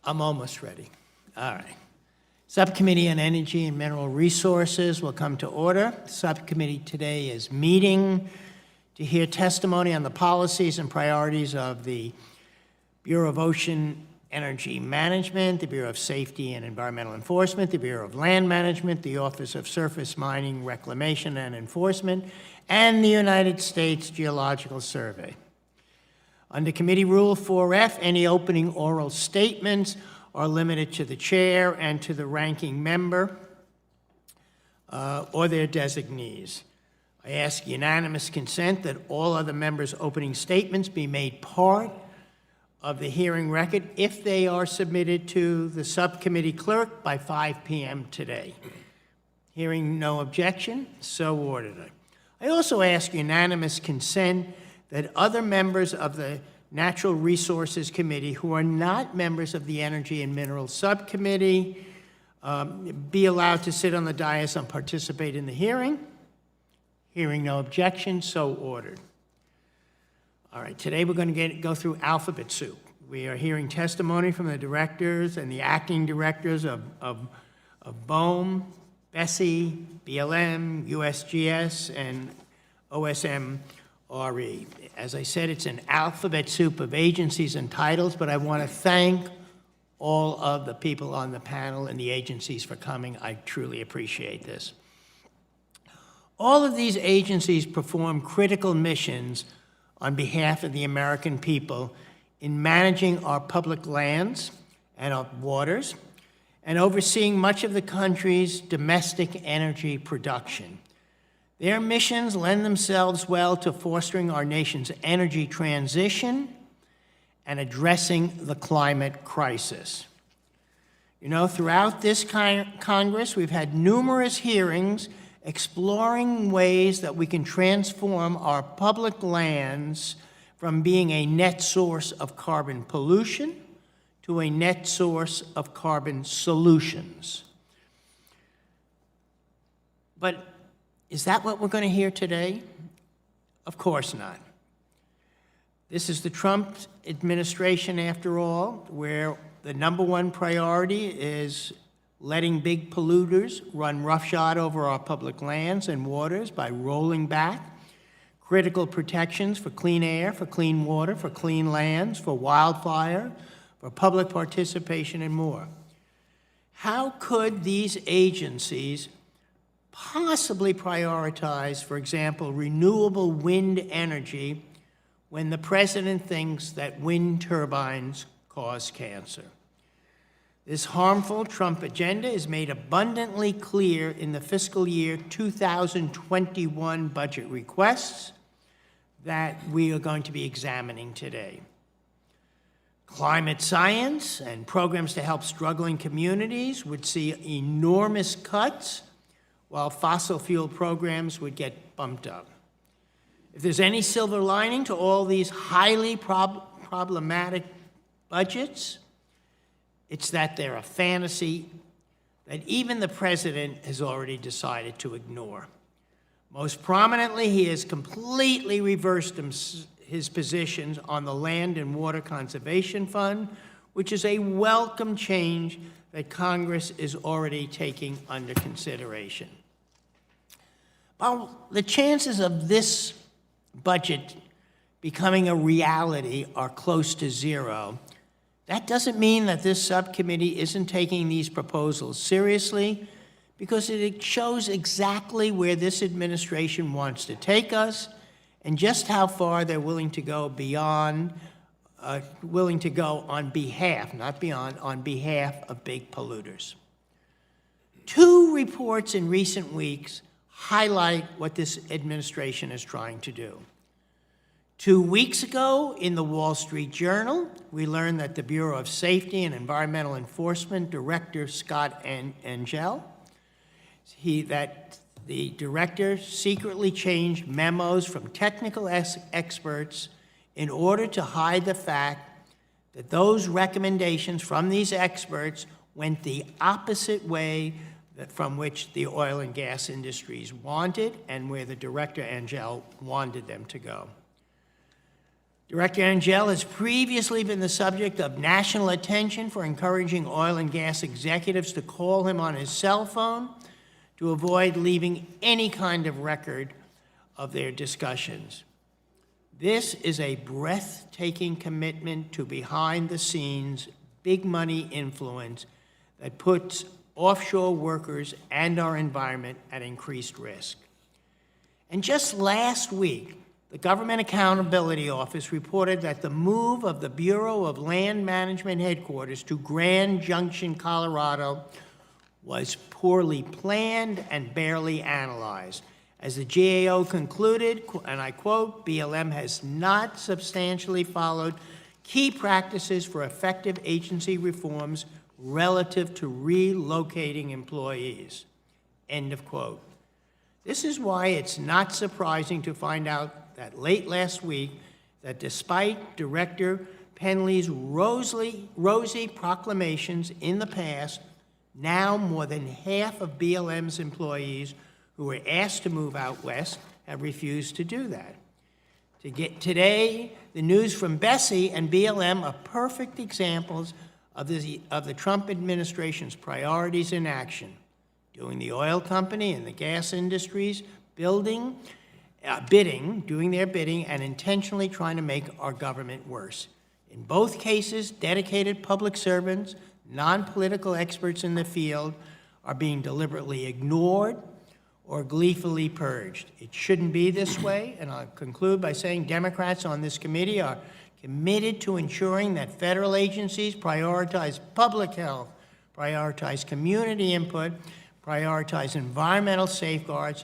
I'm almost ready. All right. Subcommittee on Energy and Mineral Resources will come to order. The subcommittee today is meeting to hear testimony on the policies and priorities of the Bureau of Ocean Energy Management, the Bureau of Safety and Environmental Enforcement, the Bureau of Land Management, the Office of Surface Mining, Reclamation and Enforcement, and the United States Geological Survey. Under Committee Rule 4F, any opening oral statements are limited to the chair and to the ranking member or their designees. I ask unanimous consent that all other members' opening statements be made part of the hearing record if they are submitted to the subcommittee clerk by 5 p.m. today. Hearing no objection, so ordered. I also ask unanimous consent that other members of the Natural Resources Committee who are not members of the Energy and Minerals Subcommittee be allowed to sit on the dais and participate in the hearing. Hearing no objection, so ordered. All right, today we're going to go through alphabet soup. We are hearing testimony from the directors and the acting directors of BOEM, BESI, BLM, USGS, and OSMRE. As I said, it's an alphabet soup of agencies and titles, but I want to thank all of the people on the panel and the agencies for coming. I truly appreciate this. All of these agencies perform critical missions on behalf of the American people in managing our public lands and our waters and overseeing much of the country's domestic energy production. Their missions lend themselves well to fostering our nation's energy transition and addressing the climate crisis. You know, throughout this Congress, we've had numerous hearings exploring ways that we can transform our public lands from being a net source of carbon pollution to a net source of carbon solutions. But is that what we're going to hear today? Of course not. This is the Trump administration, after all, where the #1 priority is letting big polluters run roughshod over our public lands and waters by rolling back critical protections for clean air, for clean water, for clean lands, for wildfire, for public participation, and more. How could these agencies possibly prioritize, for example, renewable wind energy when the president thinks that wind turbines cause cancer? This harmful Trump agenda is made abundantly clear in the fiscal year 2021 budget requests that we are going to be examining today. Climate science and programs to help struggling communities would see enormous cuts, while fossil fuel programs would get bumped up. If there's any silver lining to all these highly problematic budgets, it's that they're a fantasy that even the president has already decided to ignore. Most prominently, he has completely reversed his positions on the Land and Water Conservation Fund, which is a welcome change that Congress is already taking under consideration. Well, the chances of this budget becoming a reality are close to zero. That doesn't mean that this subcommittee isn't taking these proposals seriously, because it shows exactly where this administration wants to take us and just how far they're willing to go on behalf, not beyond, on behalf of big polluters. 2 reports in recent weeks highlight what this administration is trying to do. 2 weeks ago, in the Wall Street Journal, we learned that the Bureau of Safety and Environmental Enforcement Director Scott Angel, that the director secretly changed memos from technical experts in order to hide the fact that those recommendations from these experts went the opposite way from which the oil and gas industries wanted and where the Director Angel wanted them to go. Director Angel has previously been the subject of national attention for encouraging oil and gas executives to call him on his cell phone to avoid leaving any kind of record of their discussions. This is a breathtaking commitment to behind-the-scenes, big-money influence that puts offshore workers and our environment at increased risk. And just last week, the Government Accountability Office reported that the move of the Bureau of Land Management headquarters to Grand Junction, Colorado, was poorly planned and barely analyzed. As the GAO concluded, and I quote, BLM has not substantially followed key practices for effective agency reforms relative to relocating employees, end of quote. This is why it's not surprising to find out that late last week that despite Director Penley's rosy proclamations in the past, now more than half of BLM's employees who were asked to move out west have refused to do that. Today, the news from Bessie and BLM are perfect examples of the Trump administration's priorities in action, doing the oil company and the gas industries doing their bidding, and intentionally trying to make our government worse. In both cases, dedicated public servants, non-political experts in the field, are being deliberately ignored or gleefully purged. It shouldn't be this way, and I'll conclude by saying Democrats on this committee are committed to ensuring that federal agencies prioritize public health, prioritize community input, prioritize environmental safeguards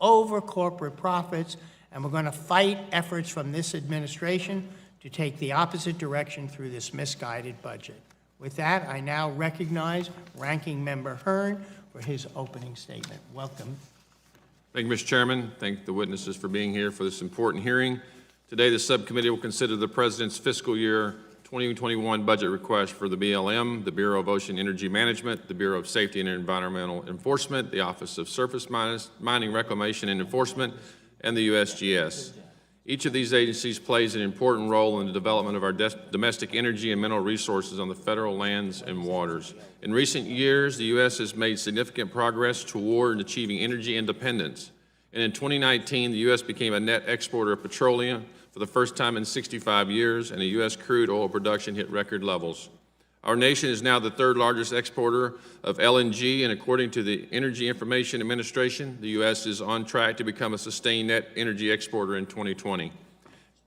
over corporate profits, and we're going to fight efforts from this administration to take the opposite direction through this misguided budget. With that, I now recognize Ranking Member Hearn for his opening statement. Welcome. Thank you, Mr. Chairman. Thank the witnesses for being here for this important hearing. Today, the subcommittee will consider the President's fiscal year 2021 budget request for the BLM, the Bureau of Ocean Energy Management, the Bureau of Safety and Environmental Enforcement, the Office of Surface Mining Reclamation and Enforcement, and the Usgs. Each of these agencies plays an important role in the development of our domestic energy and mineral resources on the federal lands and waters. In recent years, the U.S. has made significant progress toward achieving energy independence. And in 2019, the U.S. became a net exporter of petroleum for the first time in 65 years, and the U.S. crude oil production hit record levels. Our nation is now the third largest exporter of LNG, and according to the Energy Information Administration, the U.S. is on track to become a sustained net energy exporter in 2020.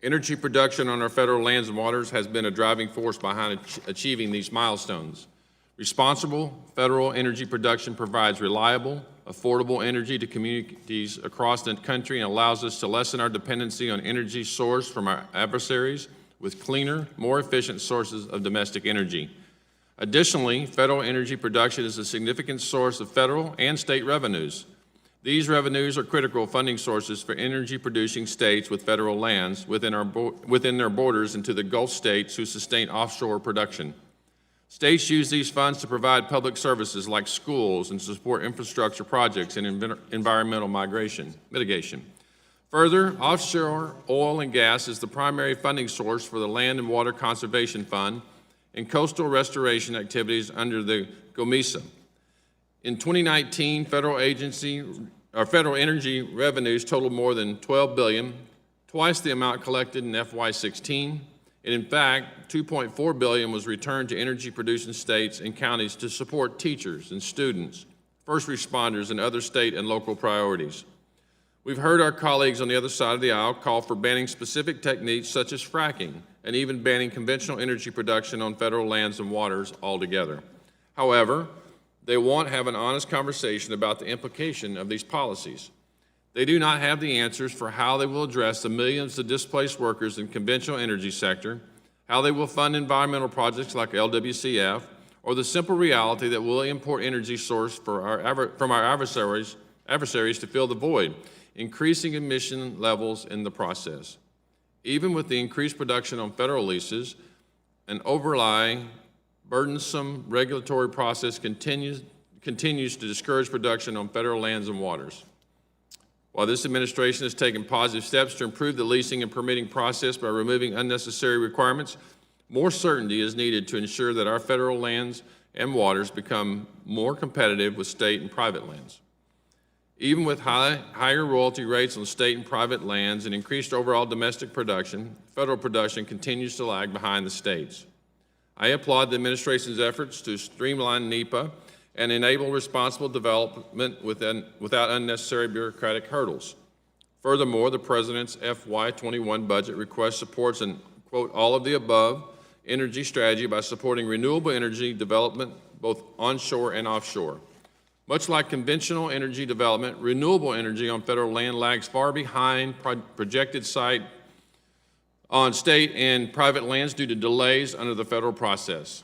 Energy production on our federal lands and waters has been a driving force behind achieving these milestones. Responsible federal energy production provides reliable, affordable energy to communities across the country and allows us to lessen our dependency on energy sourced from our adversaries with cleaner, more efficient sources of domestic energy. Additionally, federal energy production is a significant source of federal and state revenues. These revenues are critical funding sources for energy-producing states with federal lands within their borders and to the Gulf states who sustain offshore production. States use these funds to provide public services like schools and to support infrastructure projects and environmental mitigation. Further, offshore oil and gas is the primary funding source for the Land and Water Conservation Fund and coastal restoration activities under the GOMESA. In 2019, federal energy revenues totaled more than $12 billion, twice the amount collected in FY16. And in fact, $2.4 billion was returned to energy-producing states and counties to support teachers and students, first responders, and other state and local priorities. We've heard our colleagues on the other side of the aisle call for banning specific techniques such as fracking and even banning conventional energy production on federal lands and waters altogether. However, they won't have an honest conversation about the implication of these policies. They do not have the answers for how they will address the millions of displaced workers in conventional energy sector, how they will fund environmental projects like LWCF, or the simple reality that we'll import energy source from our adversaries to fill the void, increasing emission levels in the process. Even with the increased production on federal leases, an overlying burdensome regulatory process continues to discourage production on federal lands and waters. While this administration has taken positive steps to improve the leasing and permitting process by removing unnecessary requirements, more certainty is needed to ensure that our federal lands and waters become more competitive with state and private lands. Even with higher royalty rates on state and private lands and increased overall domestic production, federal production continues to lag behind the states. I applaud the administration's efforts to streamline NEPA and enable responsible development without unnecessary bureaucratic hurdles. Furthermore, the President's FY21 budget request supports an, quote, all of the above energy strategy by supporting renewable energy development, both onshore and offshore. Much like conventional energy development, renewable energy on federal land lags far behind projected site on state and private lands due to delays under the federal process.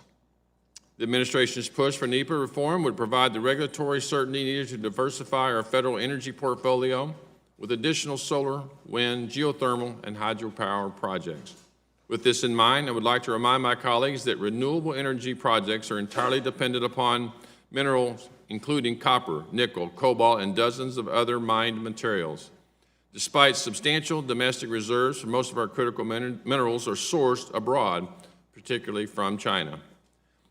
The administration's push for NEPA reform would provide the regulatory certainty needed to diversify our federal energy portfolio with additional solar, wind, geothermal, and hydropower projects. With this in mind, I would like to remind my colleagues that renewable energy projects are entirely dependent upon minerals including copper, nickel, cobalt, and dozens of other mined materials. Despite substantial domestic reserves, most of our critical minerals are sourced abroad, particularly from China.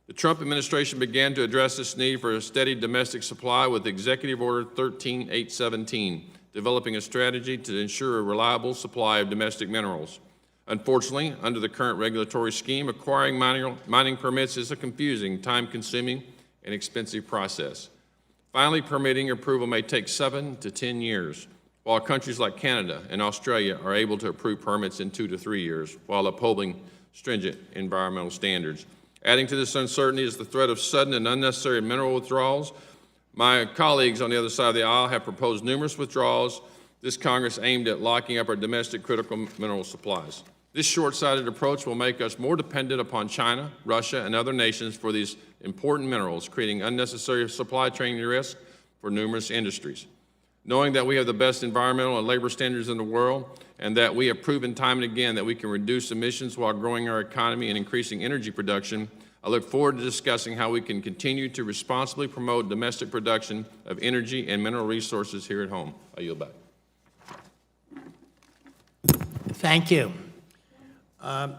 The Trump administration began to address this need for a steady domestic supply with Executive Order 13817, developing a strategy to ensure a reliable supply of domestic minerals. Unfortunately, under the current regulatory scheme, acquiring mining permits is a confusing, time-consuming, and expensive process. Finally, permitting approval may take 7 to 10 years, while countries like Canada and Australia are able to approve permits in 2 to 3 years while upholding stringent environmental standards. Adding to this uncertainty is the threat of sudden and unnecessary mineral withdrawals. My colleagues on the other side of the aisle have proposed numerous withdrawals this Congress aimed at locking up our domestic critical mineral supplies. This short-sighted approach will make us more dependent upon China, Russia, and other nations for these important minerals, creating unnecessary supply chain risk for numerous industries. Knowing that we have the best environmental and labor standards in the world, and that we have proven time and again that we can reduce emissions while growing our economy and increasing energy production, I look forward to discussing how we can continue to responsibly promote domestic production of energy and mineral resources here at home. I yield back. Thank you. I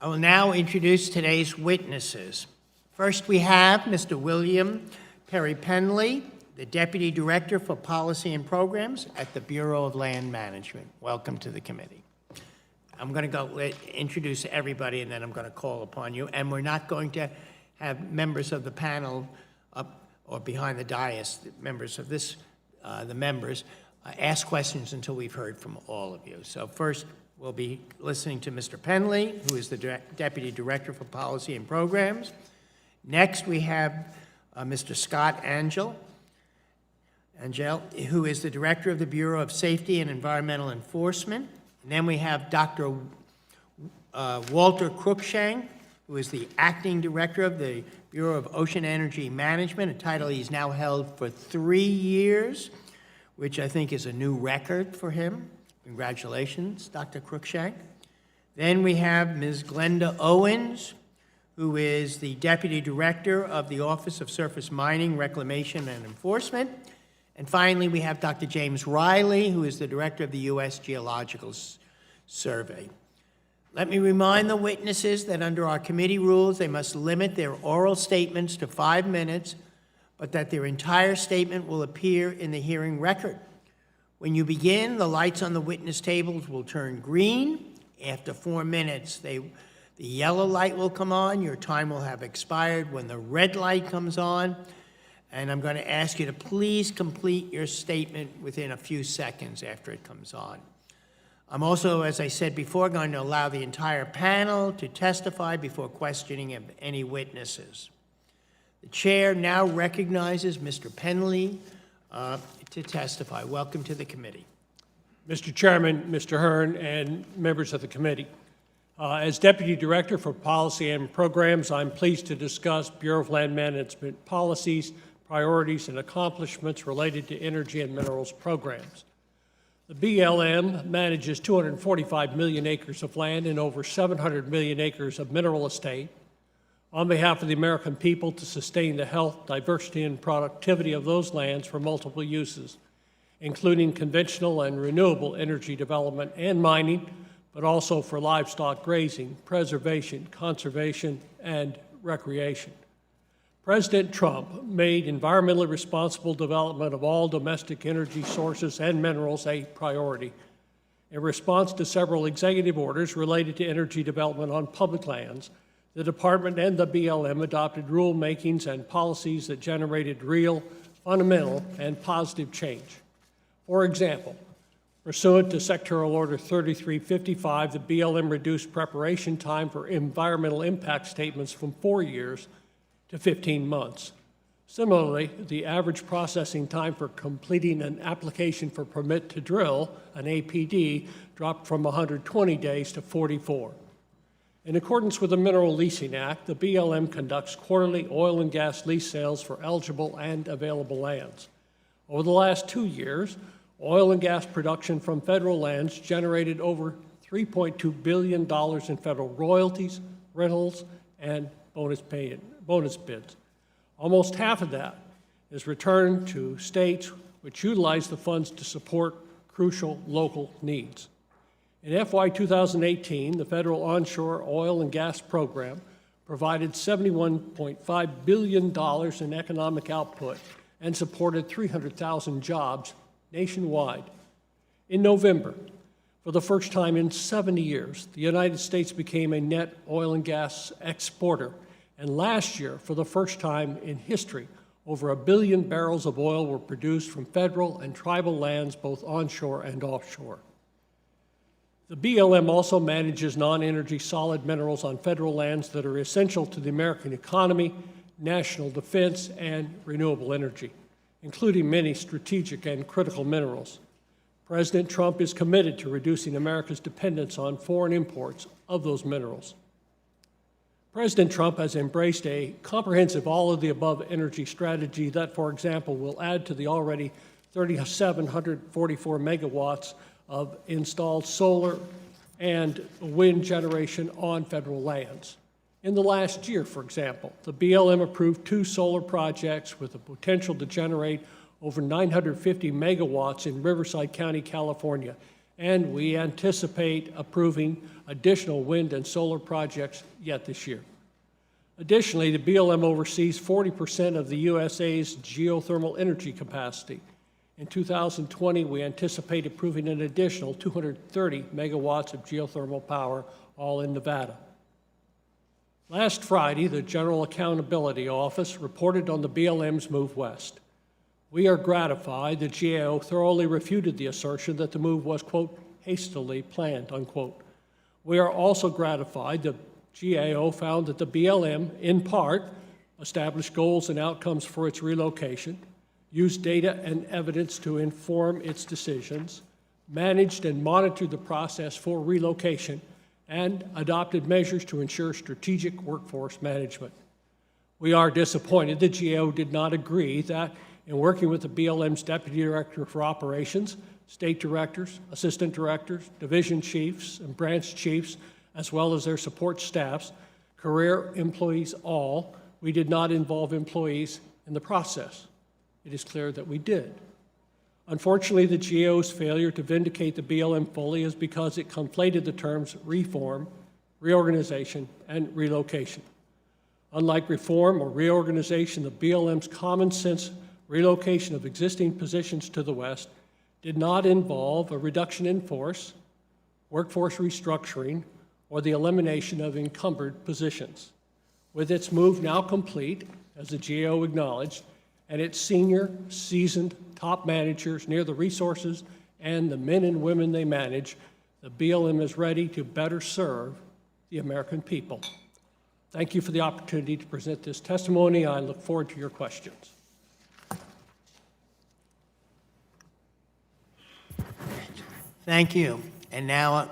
will now introduce today's witnesses. First, we have Mr. William Perry Penley, the Deputy Director for Policy and Programs at the Bureau of Land Management. Welcome to the committee. I'm going to introduce everybody, and then I'm going to call upon you. And we're not going to have members of the panel up or behind the dais, members of this, ask questions until we've heard from all of you. So first, we'll be listening to Mr. Penley, who is the Deputy Director for Policy and Programs. Next, we have Mr. Scott Angel, who is the Director of the Bureau of Safety and Environmental Enforcement. And then we have Dr. Walter Cruikshank, who is the Acting Director of the Bureau of Ocean Energy Management, a title he's now held for 3 years, which I think is a new record for him. Congratulations, Dr. Cruikshank. Then we have Ms. Glenda Owens, who is the Deputy Director of the Office of Surface Mining, Reclamation, and Enforcement. And finally, we have Dr. James Riley, who is the Director of the U.S. Geological Survey. Let me remind the witnesses that under our committee rules, they must limit their oral statements to 5 minutes, but that their entire statement will appear in the hearing record. When you begin, the lights on the witness tables will turn green. After 4 minutes, the yellow light will come on. Your time will have expired when the red light comes on. And I'm going to ask you to please complete your statement within a few seconds after it comes on. I'm also, as I said before, going to allow the entire panel to testify before questioning of any witnesses. The chair now recognizes Mr. Penley to testify. Welcome to the committee. Mr. Chairman, Mr. Hearn, and members of the committee. As Deputy Director for Policy and Programs, I'm pleased to discuss Bureau of Land Management policies, priorities, and accomplishments related to energy and minerals programs. The BLM manages 245 million acres of land and over 700 million acres of mineral estate on behalf of the American people to sustain the health, diversity, and productivity of those lands for multiple uses. including conventional and renewable energy development and mining, but also for livestock grazing, preservation, conservation, and recreation. President Trump made environmentally responsible development of all domestic energy sources and minerals a priority. In response to several executive orders related to energy development on public lands, the Department and the BLM adopted rulemakings and policies that generated real, fundamental, and positive change. For example, pursuant to Secretarial Order 3355, the BLM reduced preparation time for environmental impact statements from 4 years to 15 months. Similarly, the average processing time for completing an application for permit to drill, an APD, dropped from 120 days to 44. In accordance with the Mineral Leasing Act, the BLM conducts quarterly oil and gas lease sales for eligible and available lands. Over the last 2 years, oil and gas production from federal lands generated over $3.2 billion in federal royalties, rentals, and bonus bids. Almost half of that is returned to states which utilize the funds to support crucial local needs. In FY 2018, the federal onshore oil and gas program provided $71.5 billion in economic output and supported 300,000 jobs nationwide. In November, for the first time in 70 years, the United States became a net oil and gas exporter. And last year, for the first time in history, over 1 billion barrels of oil were produced from federal and tribal lands, both onshore and offshore. The BLM also manages non-energy solid minerals on federal lands that are essential to the American economy, national defense, and renewable energy, including many strategic and critical minerals. President Trump is committed to reducing America's dependence on foreign imports of those minerals. President Trump has embraced a comprehensive all-of-the-above energy strategy that, for example, will add to the already 3,744 megawatts of installed solar and wind generation on federal lands. In the last year, for example, the BLM approved 2 solar projects with the potential to generate over 950 megawatts in Riverside County, California, and we anticipate approving additional wind and solar projects yet this year. Additionally, the BLM oversees 40% of the USA's geothermal energy capacity. In 2020, we anticipate approving an additional 230 megawatts of geothermal power, all in Nevada. Last Friday, the General Accountability Office reported on the BLM's move west. We are gratified that GAO thoroughly refuted the assertion that the move was, quote, hastily planned, unquote. We are also gratified that GAO found that the BLM, in part, established goals and outcomes for its relocation, used data and evidence to inform its decisions, managed and monitored the process for relocation, and adopted measures to ensure strategic workforce management. We are disappointed that GAO did not agree that, in working with the BLM's Deputy Director for Operations, State Directors, Assistant Directors, Division Chiefs, and Branch Chiefs, as well as their support staffs, career employees all, we did not involve employees in the process. It is clear that we did. Unfortunately, the GAO's failure to vindicate the BLM fully is because it conflated the terms reform, reorganization, and relocation. Unlike reform or reorganization, the BLM's common sense relocation of existing positions to the west did not involve a reduction in force, workforce restructuring, or the elimination of encumbered positions. With its move now complete, as the GAO acknowledged, and its senior, seasoned top managers near the resources and the men and women they manage, the BLM is ready to better serve the American people. Thank you for the opportunity to present this testimony. I look forward to your questions. Thank you. And now,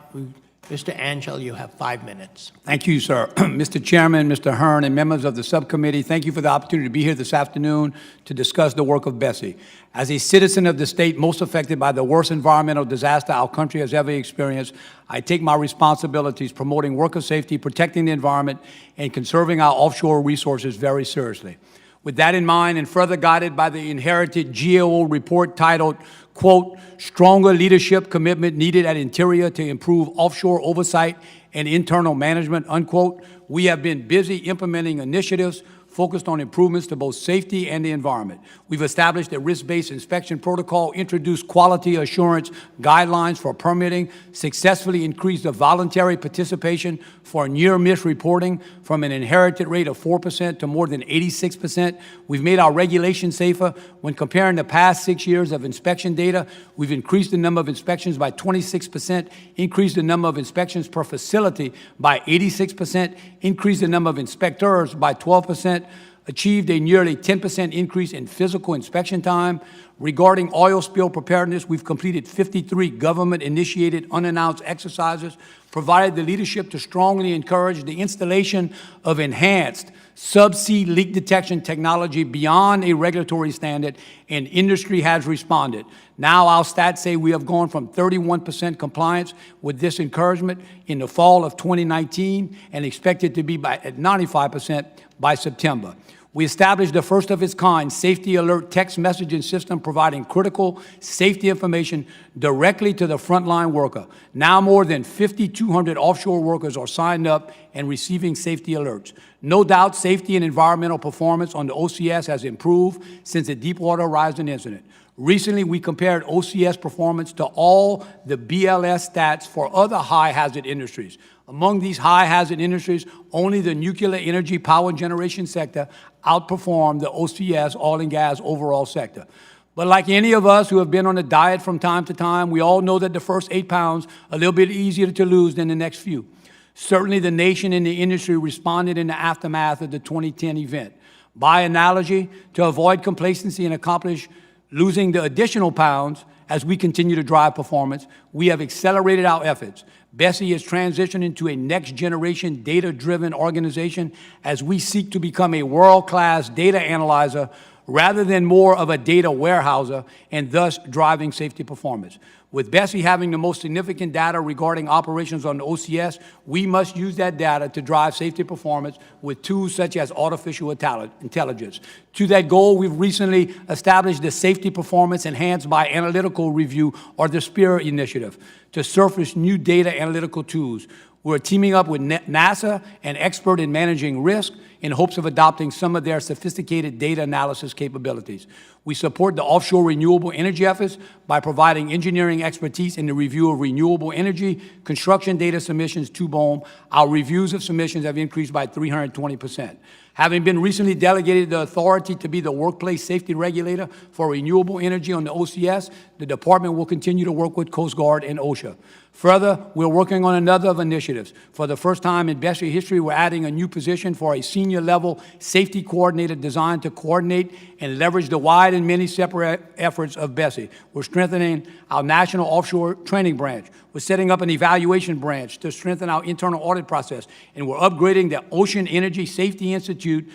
Mr. Angel, you have 5 minutes. Thank you, sir. Mr. Chairman, Mr. Hearn, and members of the subcommittee, thank you for the opportunity to be here this afternoon to discuss the work of Bessie. As a citizen of the state most affected by the worst environmental disaster our country has ever experienced, I take my responsibilities promoting worker safety, protecting the environment, and conserving our offshore resources very seriously. With that in mind, and further guided by the inherited GAO report titled, quote, "Stronger Leadership Commitment Needed at Interior to Improve Offshore Oversight and Internal Management," unquote, we have been busy implementing initiatives focused on improvements to both safety and the environment. We've established a risk-based inspection protocol, introduced quality assurance guidelines for permitting, successfully increased the voluntary participation for near-miss reporting from an inherited rate of 4% to more than 86%. We've made our regulations safer. When comparing the past 6 years of inspection data, we've increased the number of inspections by 26%, increased the number of inspections per facility by 86%, increased the number of inspectors by 12%, achieved a nearly 10% increase in physical inspection time. Regarding oil spill preparedness, we've completed 53 government-initiated unannounced exercises, provided the leadership to strongly encourage the installation of enhanced subsea leak detection technology beyond a regulatory standard, and industry has responded. Now our stats say we have gone from 31% compliance with this encouragement in the fall of 2019 and expected to be at 95% by September. We established the first of its kind safety alert text messaging system providing critical safety information directly to the frontline worker. Now more than 5,200 offshore workers are signed up and receiving safety alerts. No doubt safety and environmental performance on the OCS has improved since the Deepwater Horizon incident. Recently, we compared OCS performance to all the BLS stats for other high-hazard industries. Among these high-hazard industries, only the nuclear energy power generation sector outperformed the OCS oil and gas overall sector. But like any of us who have been on a diet from time to time, we all know that the first 8 pounds are a little bit easier to lose than the next few. Certainly, the nation and the industry responded in the aftermath of the 2010 event. By analogy, to avoid complacency and accomplish losing the additional pounds as we continue to drive performance, we have accelerated our efforts. Bessie is transitioning into a next-generation data-driven organization as we seek to become a world-class data analyzer rather than more of a data warehouser, and thus driving safety performance. With Bessie having the most significant data regarding operations on the OCS, we must use that data to drive safety performance with tools such as artificial intelligence. To that goal, we've recently established the Safety Performance Enhanced by Analytical Review, or the SPEAR initiative, to surface new data analytical tools. We're teaming up with NASA, an expert in managing risk, in hopes of adopting some of their sophisticated data analysis capabilities. We support the offshore renewable energy efforts by providing engineering expertise in the review of renewable energy, construction data submissions to BOEM. Our reviews of submissions have increased by 320%. Having been recently delegated the authority to be the workplace safety regulator for renewable energy on the OCS, the department will continue to work with Coast Guard and OSHA. Further, we're working on another of initiatives. For the first time in Bessie history, we're adding a new position for a senior-level safety coordinator designed to coordinate and leverage the wide and many separate efforts of Bessie. We're strengthening our National Offshore Training Branch. We're setting up an evaluation branch to strengthen our internal audit process. And we're upgrading the Ocean Energy Safety Institute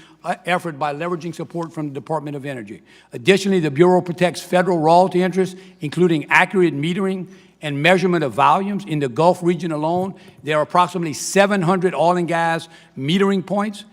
effort by leveraging support from the Department of Energy. Additionally, the Bureau protects federal royalty interests, including accurate metering and measurement of volumes. In the Gulf region alone, there are approximately 700 oil and gas metering points.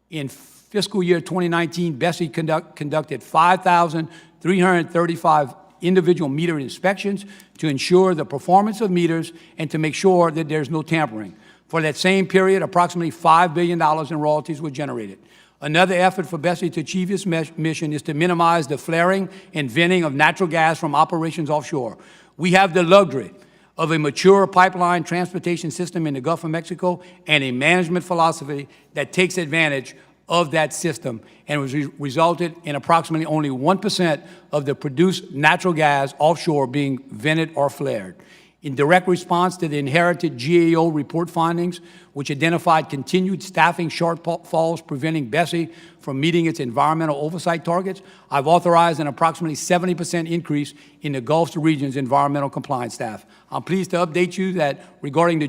In fiscal year 2019, Bessie conducted 5,335 individual meter inspections to ensure the performance of meters and to make sure that there's no tampering. For that same period, approximately $5 billion in royalties were generated. Another effort for Bessie to achieve this mission is to minimize the flaring and venting of natural gas from operations offshore. We have the luxury of a mature pipeline transportation system in the Gulf of Mexico and a management philosophy that takes advantage of that system and was resulted in approximately only 1% of the produced natural gas offshore being vented or flared. In direct response to the inherited GAO report findings, which identified continued staffing shortfalls preventing Bessie from meeting its environmental oversight targets, I've authorized an approximately 70% increase in the Gulf region's environmental compliance staff. I'm pleased to update you that regarding the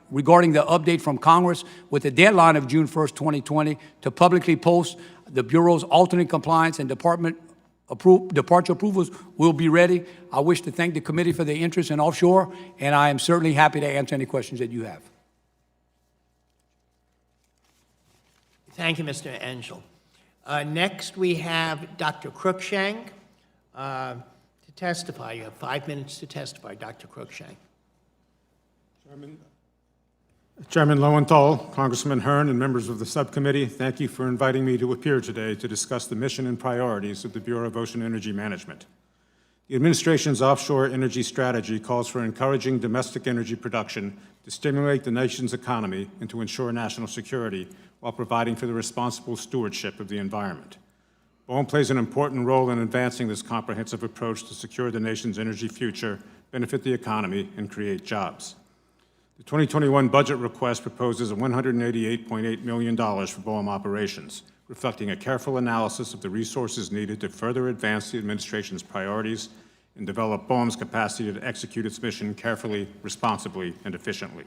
regarding the update from Congress with the deadline of June 1st, 2020 to publicly post the Bureau's alternate compliance and departure approvals will be ready. I wish to thank the committee for their interest in offshore, and I am certainly happy to answer any questions that you have. Thank you, Mr. Engel. Next, we have Dr. Cruikshank to testify. You have 5 minutes to testify, Dr. Cruikshank. Chairman Lowenthal, Congressman Hearn, and members of the subcommittee, thank you for inviting me to appear today to discuss the mission and priorities of the Bureau of Ocean Energy Management. The administration's offshore energy strategy calls for encouraging domestic energy production to stimulate the nation's economy and to ensure national security while providing for the responsible stewardship of the environment. BOEM plays an important role in advancing this comprehensive approach to secure the nation's energy future, benefit the economy, and create jobs. The 2021 budget request proposes $188.8 million for BOEM operations, reflecting a careful analysis of the resources needed to further advance the administration's priorities and develop BOEM's capacity to execute its mission carefully, responsibly, and efficiently.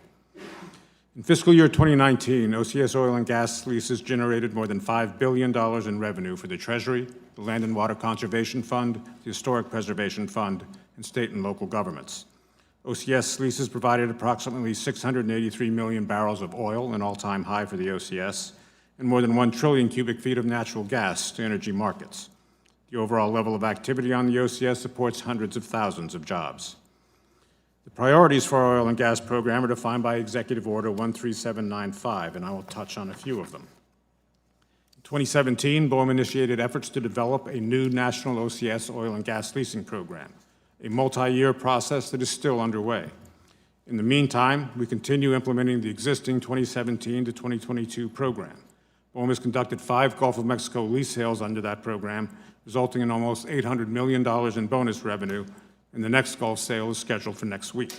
In fiscal year 2019, OCS oil and gas leases generated more than $5 billion in revenue for the Treasury, the Land and Water Conservation Fund, the Historic Preservation Fund, and state and local governments. OCS leases provided approximately 683 million barrels of oil, an all-time high for the OCS, and more than 1 trillion cubic feet of natural gas to energy markets. The overall level of activity on the OCS supports hundreds of thousands of jobs. The priorities for our oil and gas program are defined by Executive Order 13795, and I will touch on a few of them. In 2017, BOEM initiated efforts to develop a new national OCS oil and gas leasing program, a multi-year process that is still underway. In the meantime, we continue implementing the existing 2017 to 2022 program. BOEM has conducted 5 Gulf of Mexico lease sales under that program, resulting in almost $800 million in bonus revenue, and the next Gulf sale is scheduled for next week.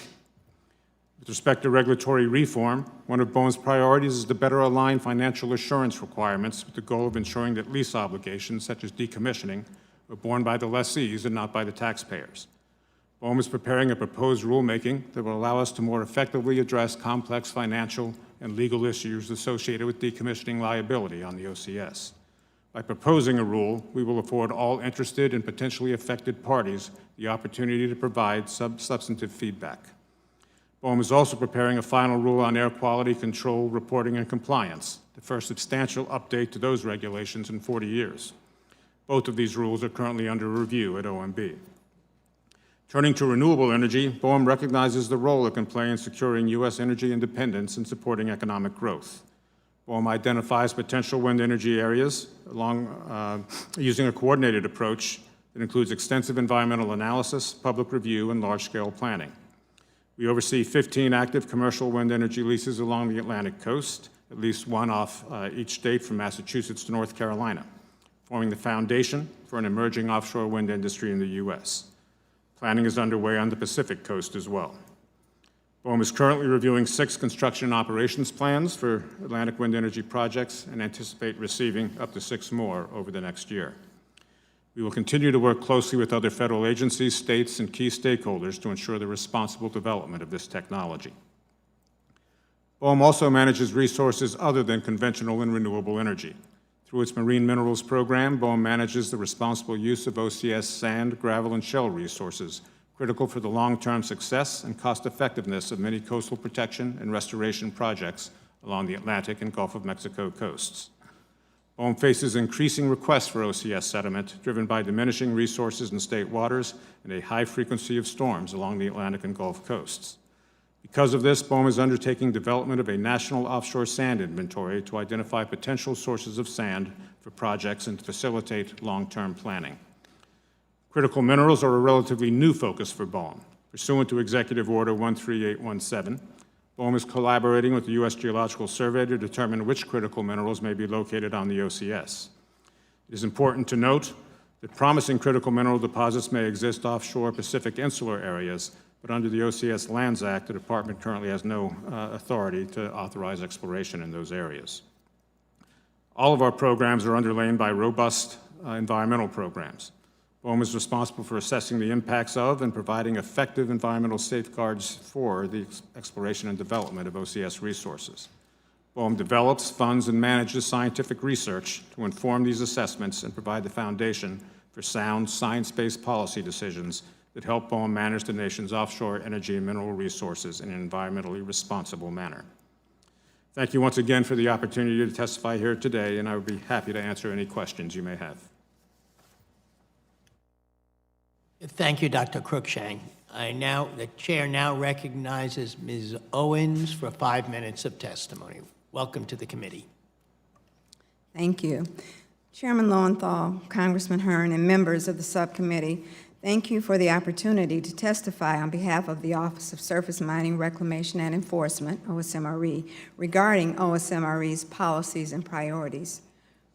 With respect to regulatory reform, one of BOEM's priorities is to better align financial assurance requirements with the goal of ensuring that lease obligations, such as decommissioning, are borne by the lessees and not by the taxpayers. BOEM is preparing a proposed rulemaking that will allow us to more effectively address complex financial and legal issues associated with decommissioning liability on the OCS. By proposing a rule, we will afford all interested and potentially affected parties the opportunity to provide substantive feedback. BOEM is also preparing a final rule on air quality control, reporting, and compliance, the first substantial update to those regulations in 40 years. Both of these rules are currently under review at OMB. Turning to renewable energy, BOEM recognizes the role it can play in securing U.S. energy independence and supporting economic growth. BOEM identifies potential wind energy areas using a coordinated approach that includes extensive environmental analysis, public review, and large-scale planning. We oversee 15 active commercial wind energy leases along the Atlantic coast, at least one off each state from Massachusetts to North Carolina, forming the foundation for an emerging offshore wind industry in the U.S. Planning is underway on the Pacific coast as well. BOEM is currently reviewing 6 construction and operations plans for Atlantic wind energy projects and anticipate receiving up to 6 more over the next year. We will continue to work closely with other federal agencies, states, and key stakeholders to ensure the responsible development of this technology. BOEM also manages resources other than conventional and renewable energy. Through its marine minerals program, BOEM manages the responsible use of OCS sand, gravel, and shell resources, critical for the long-term success and cost-effectiveness of many coastal protection and restoration projects along the Atlantic and Gulf of Mexico coasts. BOEM faces increasing requests for OCS sediment, driven by diminishing resources in state waters and a high frequency of storms along the Atlantic and Gulf coasts. Because of this, BOEM is undertaking development of a national offshore sand inventory to identify potential sources of sand for projects and to facilitate long-term planning. Critical minerals are a relatively new focus for BOEM. Pursuant to Executive Order 13817, BOEM is collaborating with the U.S. Geological Survey to determine which critical minerals may be located on the OCS. It is important to note that promising critical mineral deposits may exist offshore Pacific insular areas, but under the OCS Lands Act, the Department currently has no authority to authorize exploration in those areas. All of our programs are underlain by robust environmental programs. BOEM is responsible for assessing the impacts of and providing effective environmental safeguards for the exploration and development of OCS resources. BOEM develops, funds, and manages scientific research to inform these assessments and provide the foundation for sound, science-based policy decisions that help BOEM manage the nation's offshore energy and mineral resources in an environmentally responsible manner. Thank you once again for the opportunity to testify here today, and I would be happy to answer any questions you may have. Thank you, Dr. Cruikshank. The chair now recognizes Ms. Owens for 5 minutes of testimony. Welcome to the committee. Thank you. Chairman Lowenthal, Congressman Hearn, and members of the subcommittee, thank you for the opportunity to testify on behalf of the Office of Surface Mining, Reclamation, and Enforcement, OSMRE, regarding OSMRE's policies and priorities.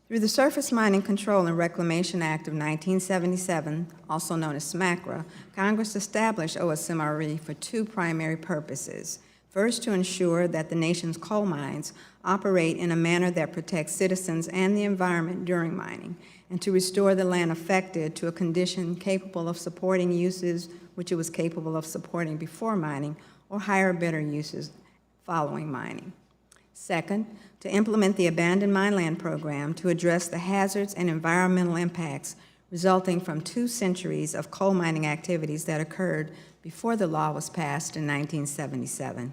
Through the Surface Mining Control and Reclamation Act of 1977, also known as SMCRA, Congress established OSMRE for two primary purposes. First, to ensure that the nation's coal mines operate in a manner that protects citizens and the environment during mining, and to restore the land affected to a condition capable of supporting uses which it was capable of supporting before mining, or higher, better uses following mining. Second, to implement the Abandoned Mine Land Program to address the hazards and environmental impacts resulting from 2 centuries of coal mining activities that occurred before the law was passed in 1977.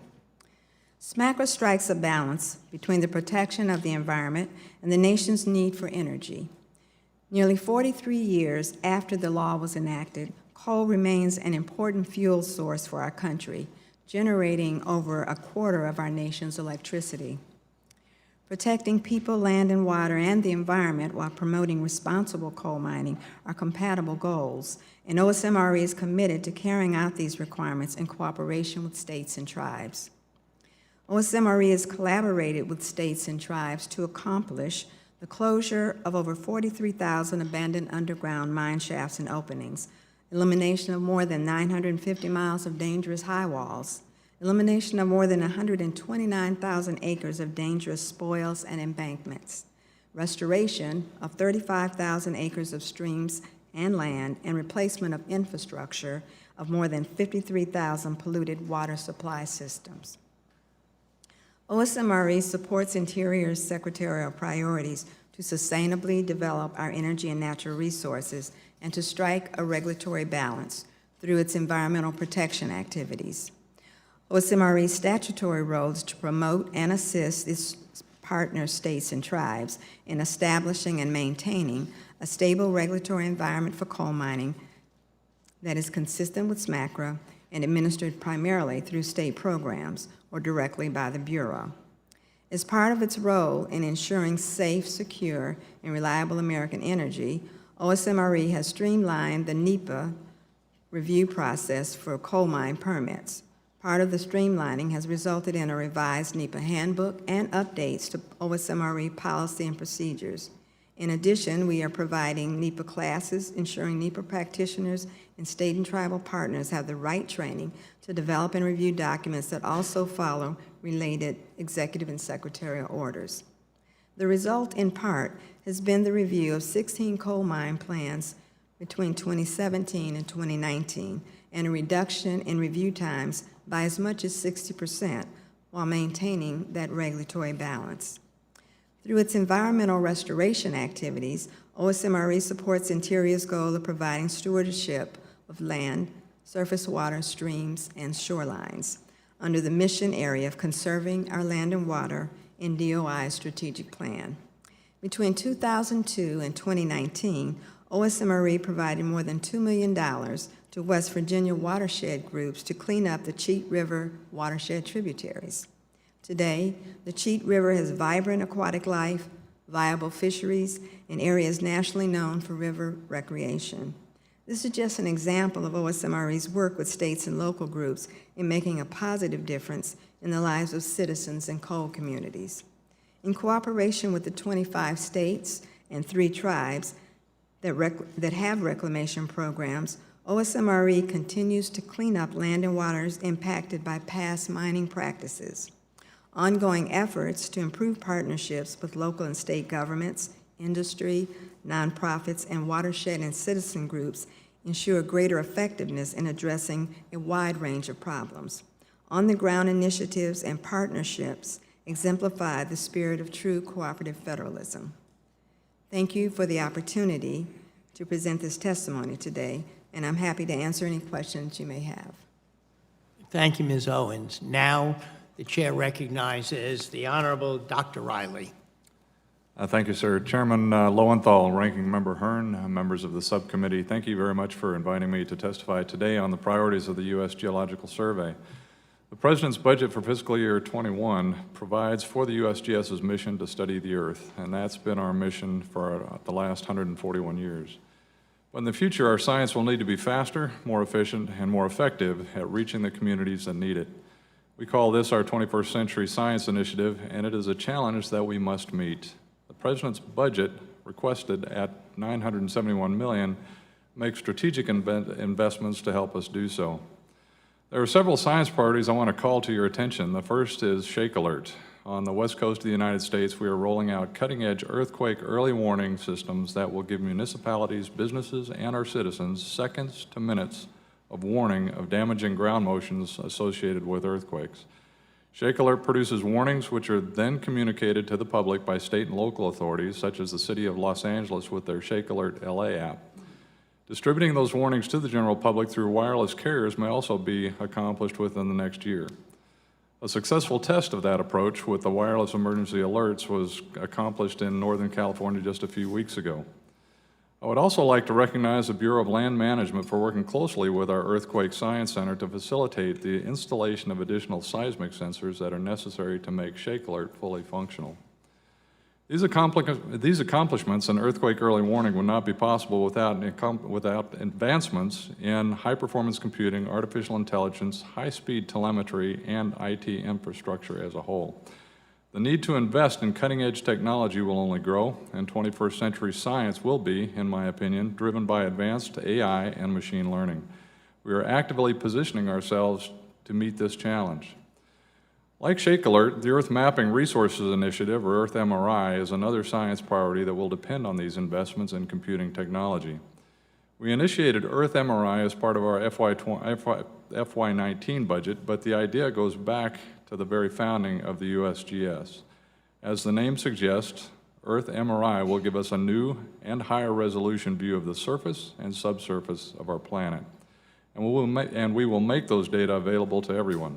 SMCRA strikes a balance between the protection of the environment and the nation's need for energy. Nearly 43 years after the law was enacted, coal remains an important fuel source for our country, generating over a quarter of our nation's electricity. Protecting people, land, and water, and the environment while promoting responsible coal mining are compatible goals, and OSMRE is committed to carrying out these requirements in cooperation with states and tribes. OSMRE has collaborated with states and tribes to accomplish the closure of over 43,000 abandoned underground mine shafts and openings, elimination of more than 950 miles of dangerous high walls, elimination of more than 129,000 acres of dangerous spoils and embankments, restoration of 35,000 acres of streams and land, and replacement of infrastructure of more than 53,000 polluted water supply systems. OSMRE supports Interior's secretarial priorities to sustainably develop our energy and natural resources and to strike a regulatory balance through its environmental protection activities. OSMRE's statutory role is to promote and assist its partner states and tribes in establishing and maintaining a stable regulatory environment for coal mining that is consistent with SMCRA and administered primarily through state programs or directly by the Bureau. As part of its role in ensuring safe, secure, and reliable American energy, OSMRE has streamlined the NEPA review process for coal mine permits. Part of the streamlining has resulted in a revised NEPA handbook and updates to OSMRE policy and procedures. In addition, we are providing NEPA classes, ensuring NEPA practitioners and state and tribal partners have the right training to develop and review documents that also follow related executive and secretarial orders. The result, in part, has been the review of 16 coal mine plans between 2017 and 2019, and a reduction in review times by as much as 60% while maintaining that regulatory balance. Through its environmental restoration activities, OSMRE supports Interior's goal of providing stewardship of land, surface water, streams, and shorelines under the mission area of conserving our land and water in DOI's strategic plan. Between 2002 and 2019, OSMRE provided more than $2 million to West Virginia watershed groups to clean up the Cheat River watershed tributaries. Today, the Cheat River has vibrant aquatic life, viable fisheries, and areas nationally known for river recreation. This is just an example of OSMRE's work with states and local groups in making a positive difference in the lives of citizens and coal communities. In cooperation with the 25 states and 3 tribes that have reclamation programs, OSMRE continues to clean up land and waters impacted by past mining practices. Ongoing efforts to improve partnerships with local and state governments, industry, nonprofits, and watershed and citizen groups ensure greater effectiveness in addressing a wide range of problems. On-the-ground initiatives and partnerships exemplify the spirit of true cooperative federalism. Thank you for the opportunity to present this testimony today, and I'm happy to answer any questions you may have. Thank you, Ms. Owens. Now, the chair recognizes the Honorable Dr. Riley. Thank you, sir. Chairman Lowenthal, Ranking Member Hearn, members of the subcommittee, thank you very much for inviting me to testify today on the priorities of the U.S. Geological Survey. The President's budget for fiscal year 21 provides for the USGS's mission to study the Earth, and that's been our mission for the last 141 years. But in the future, our science will need to be faster, more efficient, and more effective at reaching the communities that need it. We call this our 21st Century Science Initiative, and it is a challenge that we must meet. The President's budget, requested at $971 million, makes strategic investments to help us do so. There are several science priorities I want to call to your attention. The first is Shake Alert. On the west coast of the United States, we are rolling out cutting-edge earthquake early warning systems that will give municipalities, businesses, and our citizens seconds to minutes of warning of damaging ground motions associated with earthquakes. Shake Alert produces warnings which are then communicated to the public by state and local authorities, such as the City of Los Angeles with their Shake Alert LA app. Distributing those warnings to the general public through wireless carriers may also be accomplished within the next year. A successful test of that approach with the wireless emergency alerts was accomplished in Northern California just a few weeks ago. I would also like to recognize the Bureau of Land Management for working closely with our Earthquake Science Center to facilitate the installation of additional seismic sensors that are necessary to make Shake Alert fully functional. These accomplishments in earthquake early warning would not be possible without advancements in high-performance computing, artificial intelligence, high-speed telemetry, and IT infrastructure as a whole. The need to invest in cutting-edge technology will only grow, and 21st century science will be, in my opinion, driven by advanced AI and machine learning. We are actively positioning ourselves to meet this challenge. Like Shake Alert, the Earth Mapping Resources Initiative, or Earth MRI, is another science priority that will depend on these investments in computing technology. We initiated Earth MRI as part of our FY19 budget, but the idea goes back to the very founding of the USGS. As the name suggests, Earth MRI will give us a new and higher resolution view of the surface and subsurface of our planet, and we will make those data available to everyone.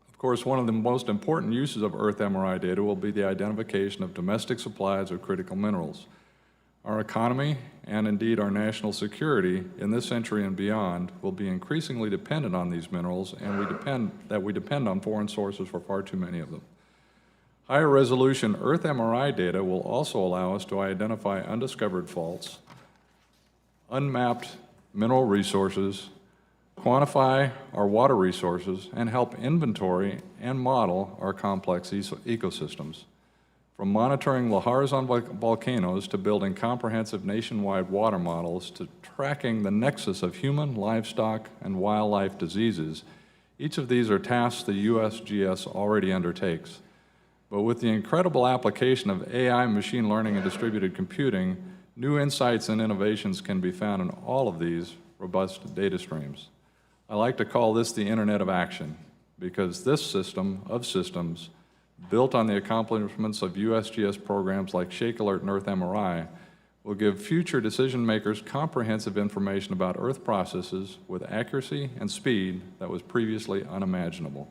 Of course, one of the most important uses of Earth MRI data will be the identification of domestic supplies of critical minerals. Our economy, and indeed our national security in this century and beyond, will be increasingly dependent on these minerals, and we depend on foreign sources for far too many of them. Higher resolution Earth MRI data will also allow us to identify undiscovered faults, unmapped mineral resources, quantify our water resources, and help inventory and model our complex ecosystems. From monitoring the horizontal volcanoes to building comprehensive nationwide water models to tracking the nexus of human, livestock, and wildlife diseases, each of these are tasks the USGS already undertakes. But with the incredible application of AI, machine learning, and distributed computing, new insights and innovations can be found in all of these robust data streams. I like to call this the Internet of Action, because this system of systems, built on the accomplishments of USGS programs like Shake Alert and Earth MRI, will give future decision makers comprehensive information about Earth processes with accuracy and speed that was previously unimaginable.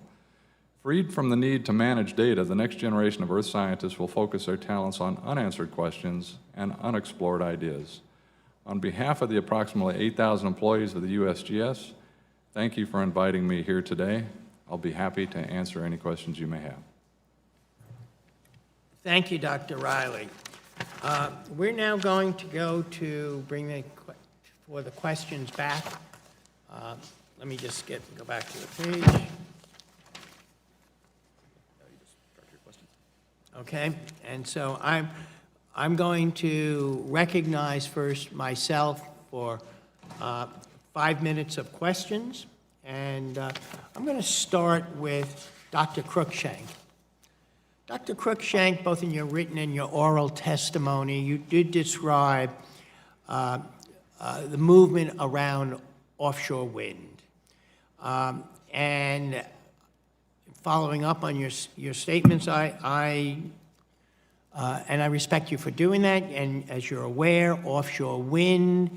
Freed from the need to manage data, the next generation of Earth scientists will focus their talents on unanswered questions and unexplored ideas. On behalf of the approximately 8,000 employees of the USGS, thank you for inviting me here today. I'll be happy to answer any questions you may have. Thank you, Dr. Riley. We're now going to go to bring for the questions back. Let me just go back to the page. Okay, and so I'm going to recognize first myself for 5 minutes of questions, and I'm going to start with Dr. Cruikshank. Dr. Cruikshank, both in your written and your oral testimony, you did describe the movement around offshore wind. And following up on your statements, and I respect you for doing that, and as you're aware, offshore wind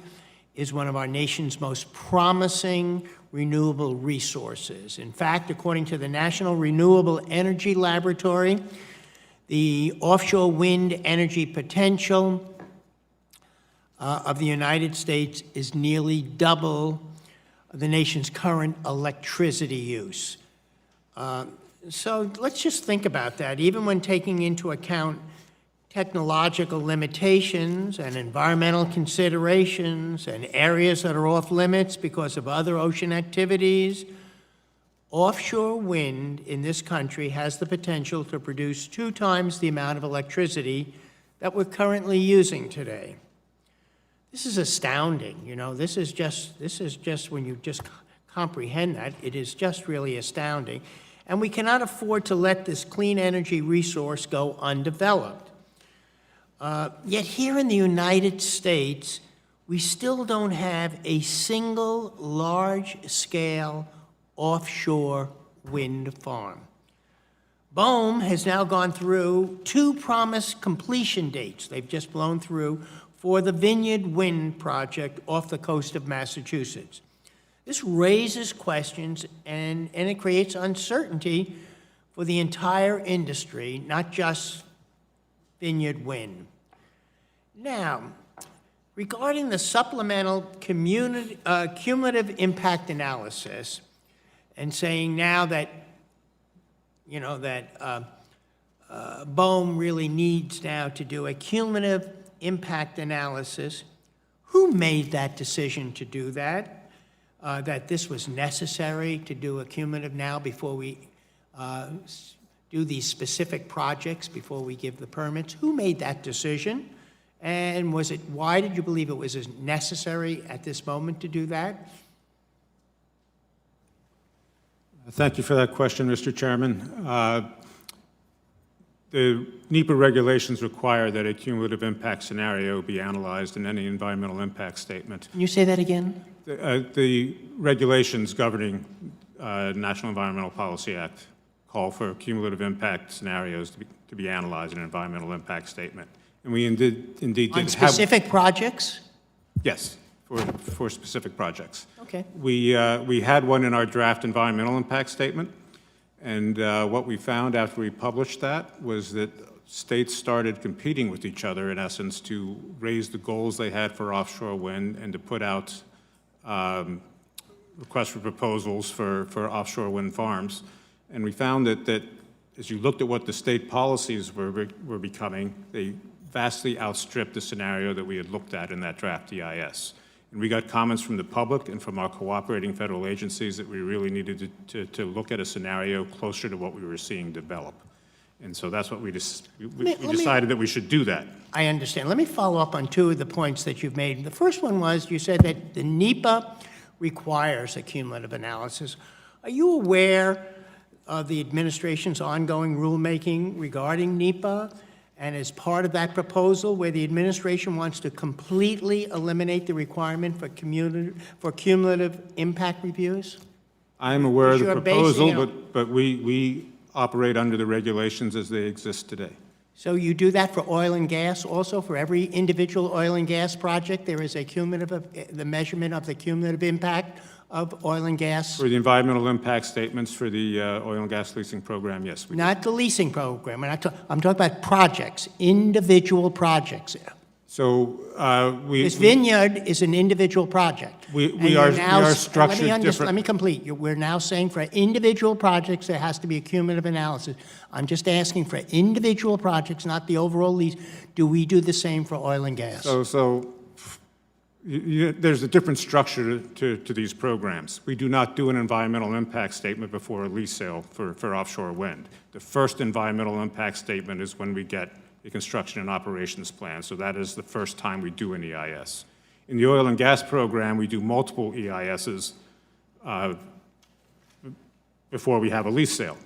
is one of our nation's most promising renewable resources. In fact, according to the National Renewable Energy Laboratory, the offshore wind energy potential of the United States is nearly double the nation's current electricity use. So let's just think about that. Even when taking into account technological limitations and environmental considerations and areas that are off limits because of other ocean activities, offshore wind in this country has the potential to produce 2 times the amount of electricity that we're currently using today. This is astounding, you know. This is just when you just comprehend that, it is just really astounding. And we cannot afford to let this clean energy resource go undeveloped. Yet here in the United States, we still don't have a single large-scale offshore wind farm. BOEM has now gone through 2 promised completion dates they've just blown through for the Vineyard Wind project off the coast of Massachusetts. This raises questions and it creates uncertainty for the entire industry, not just Vineyard Wind. Now, regarding the supplemental cumulative impact analysis, and saying now that, you know, that BOEM really needs now to do a cumulative impact analysis, who made that decision to do that? That this was necessary to do a cumulative now before we do these specific projects, before we give the permits? Who made that decision? And why did you believe it was necessary at this moment to do that? Thank you for that question, Mr. Chairman. The NEPA regulations require that a cumulative impact scenario be analyzed in any environmental impact statement. Can you say that again? The regulations governing National Environmental Policy Act call for cumulative impact scenarios to be analyzed in an environmental impact statement. And we indeed did On specific projects? Yes, for specific projects. Okay. We had one in our draft environmental impact statement, and what we found after we published that was that states started competing with each other, in essence, to raise the goals they had for offshore wind and to put out requests for proposals for offshore wind farms. And we found that as you looked at what the state policies were becoming, they vastly outstripped the scenario that we had looked at in that draft EIS. And we got comments from the public and from our cooperating federal agencies that we really needed to look at a scenario closer to what we were seeing develop. And so that's what we decided that we should do that. I understand. Let me follow up on 2 of the points that you've made. The first one was you said that the NEPA requires a cumulative analysis. Are you aware of the administration's ongoing rulemaking regarding NEPA? And as part of that proposal, where the administration wants to completely eliminate the requirement for cumulative impact reviews? I'm aware of the You're proposal, basing it but we operate under the regulations as they exist today. So you do that for oil and gas also? For every individual oil and gas project, there is a the measurement of the cumulative impact of oil and gas? For the environmental impact statements for the oil and gas leasing program, yes, we do. Not the leasing program. I'm talking about projects, individual projects. So This vineyard is an individual project. we are structured different. Let me complete. We're now saying for individual projects, there has to be a cumulative analysis. I'm just asking for individual projects, not the overall lease. Do we do the same for oil and gas? There's a different structure to these programs. We do not do an environmental impact statement before a lease sale for offshore wind. The first environmental impact statement is when we get a construction and operations plan, so that is the first time we do an EIS. In the oil and gas program, we do multiple EISs before we have a lease sale.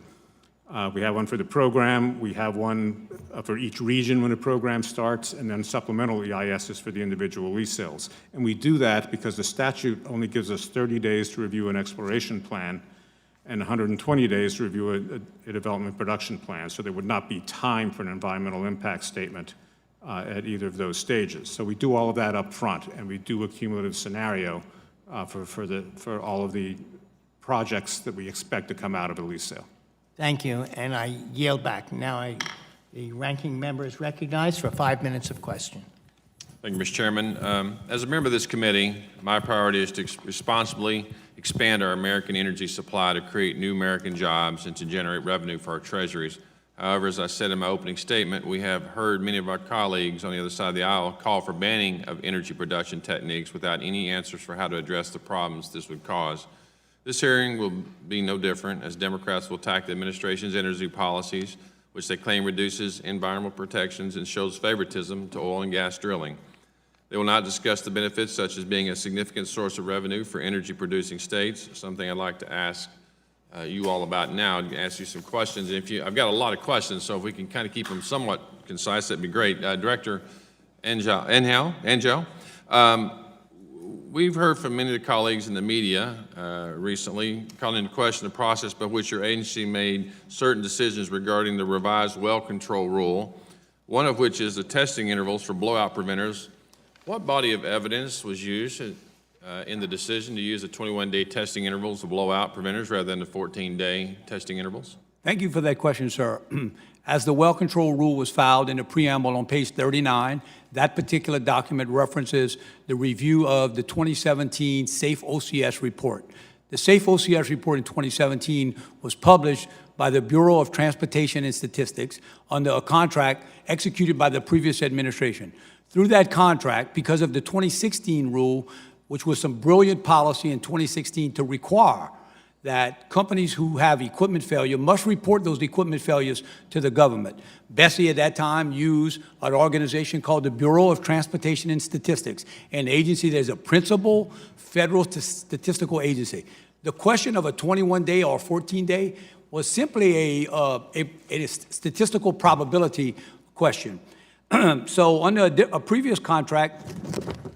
We have one for the program, we have one for each region when a program starts, and then supplemental EISs for the individual lease sales. And we do that because the statute only gives us 30 days to review an exploration plan and 120 days to review a development production plan. So there would not be time for an environmental impact statement at either of those stages. So we do all of that up front, and we do a cumulative scenario for all of the projects that we expect to come out of a lease sale. Thank you, and I yield back. Now the ranking member is recognized for 5 minutes of question. Thank you, Mr. Chairman. As a member of this committee, my priority is to responsibly expand our American energy supply to create new American jobs and to generate revenue for our treasuries. However, as I said in my opening statement, we have heard many of our colleagues on the other side of the aisle call for banning of energy production techniques without any answers for how to address the problems this would cause. This hearing will be no different, as Democrats will attack the administration's energy policies, which they claim reduces environmental protections and shows favoritism to oil and gas drilling. They will not discuss the benefits, such as being a significant source of revenue for energy-producing states, something I'd like to ask you all about now, and ask you some questions. I've got a lot of questions, so if we can kind of keep them somewhat concise, that'd be great. Director Angel, we've heard from many of the colleagues in the media recently calling into question the process by which your agency made certain decisions regarding the revised well control rule, one of which is the testing intervals for blowout preventers. What body of evidence was used in the decision to use the 21-day testing intervals of blowout preventers rather than the 14-day testing intervals? Thank you for that question, sir. As the well control rule was filed in the preamble on page 39, that particular document references the review of the 2017 Safe OCS report. The Safe OCS report in 2017 was published by the Bureau of Transportation and Statistics under a contract executed by the previous administration. Through that contract, because of the 2016 rule, which was some brilliant policy in 2016 to require that companies who have equipment failure must report those equipment failures to the government. Bessie at that time used an organization called the Bureau of Transportation and Statistics, an agency that is a principal federal statistical agency. The question of a 21-day or 14-day was simply a statistical probability question. So under a previous contract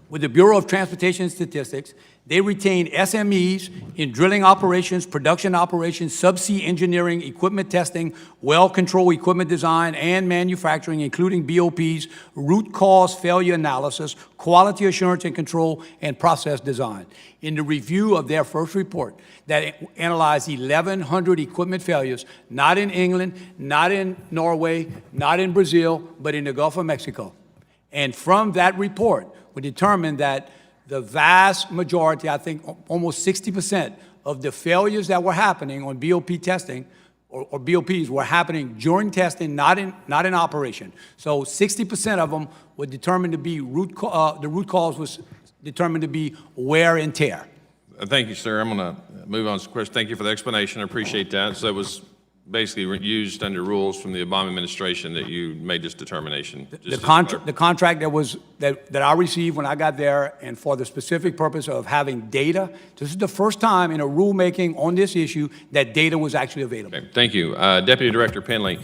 with the Bureau of Transportation and Statistics, they retained SMEs in drilling operations, production operations, subsea engineering, equipment testing, well control equipment design, and manufacturing, including BOPs, root cause failure analysis, quality assurance and control, and process design. In the review of their first report that analyzed 1,100 equipment failures, not in England, not in Norway, not in Brazil, but in the Gulf of Mexico. And from that report, we determined that the vast majority, I think almost 60% of the failures that were happening on BOP testing or BOPs were happening during testing, not in operation. So 60% of them were determined to be the root cause was determined to be wear and tear. Thank you, sir. I'm going to move on to the question. Thank you for the explanation. I appreciate that. So it was basically used under rules from the Obama administration that you made this determination. The contract that I received when I got there, and for the specific purpose of having data, this is the first time in a rulemaking on this issue that data was actually available. Okay, thank you. Deputy Director Penley,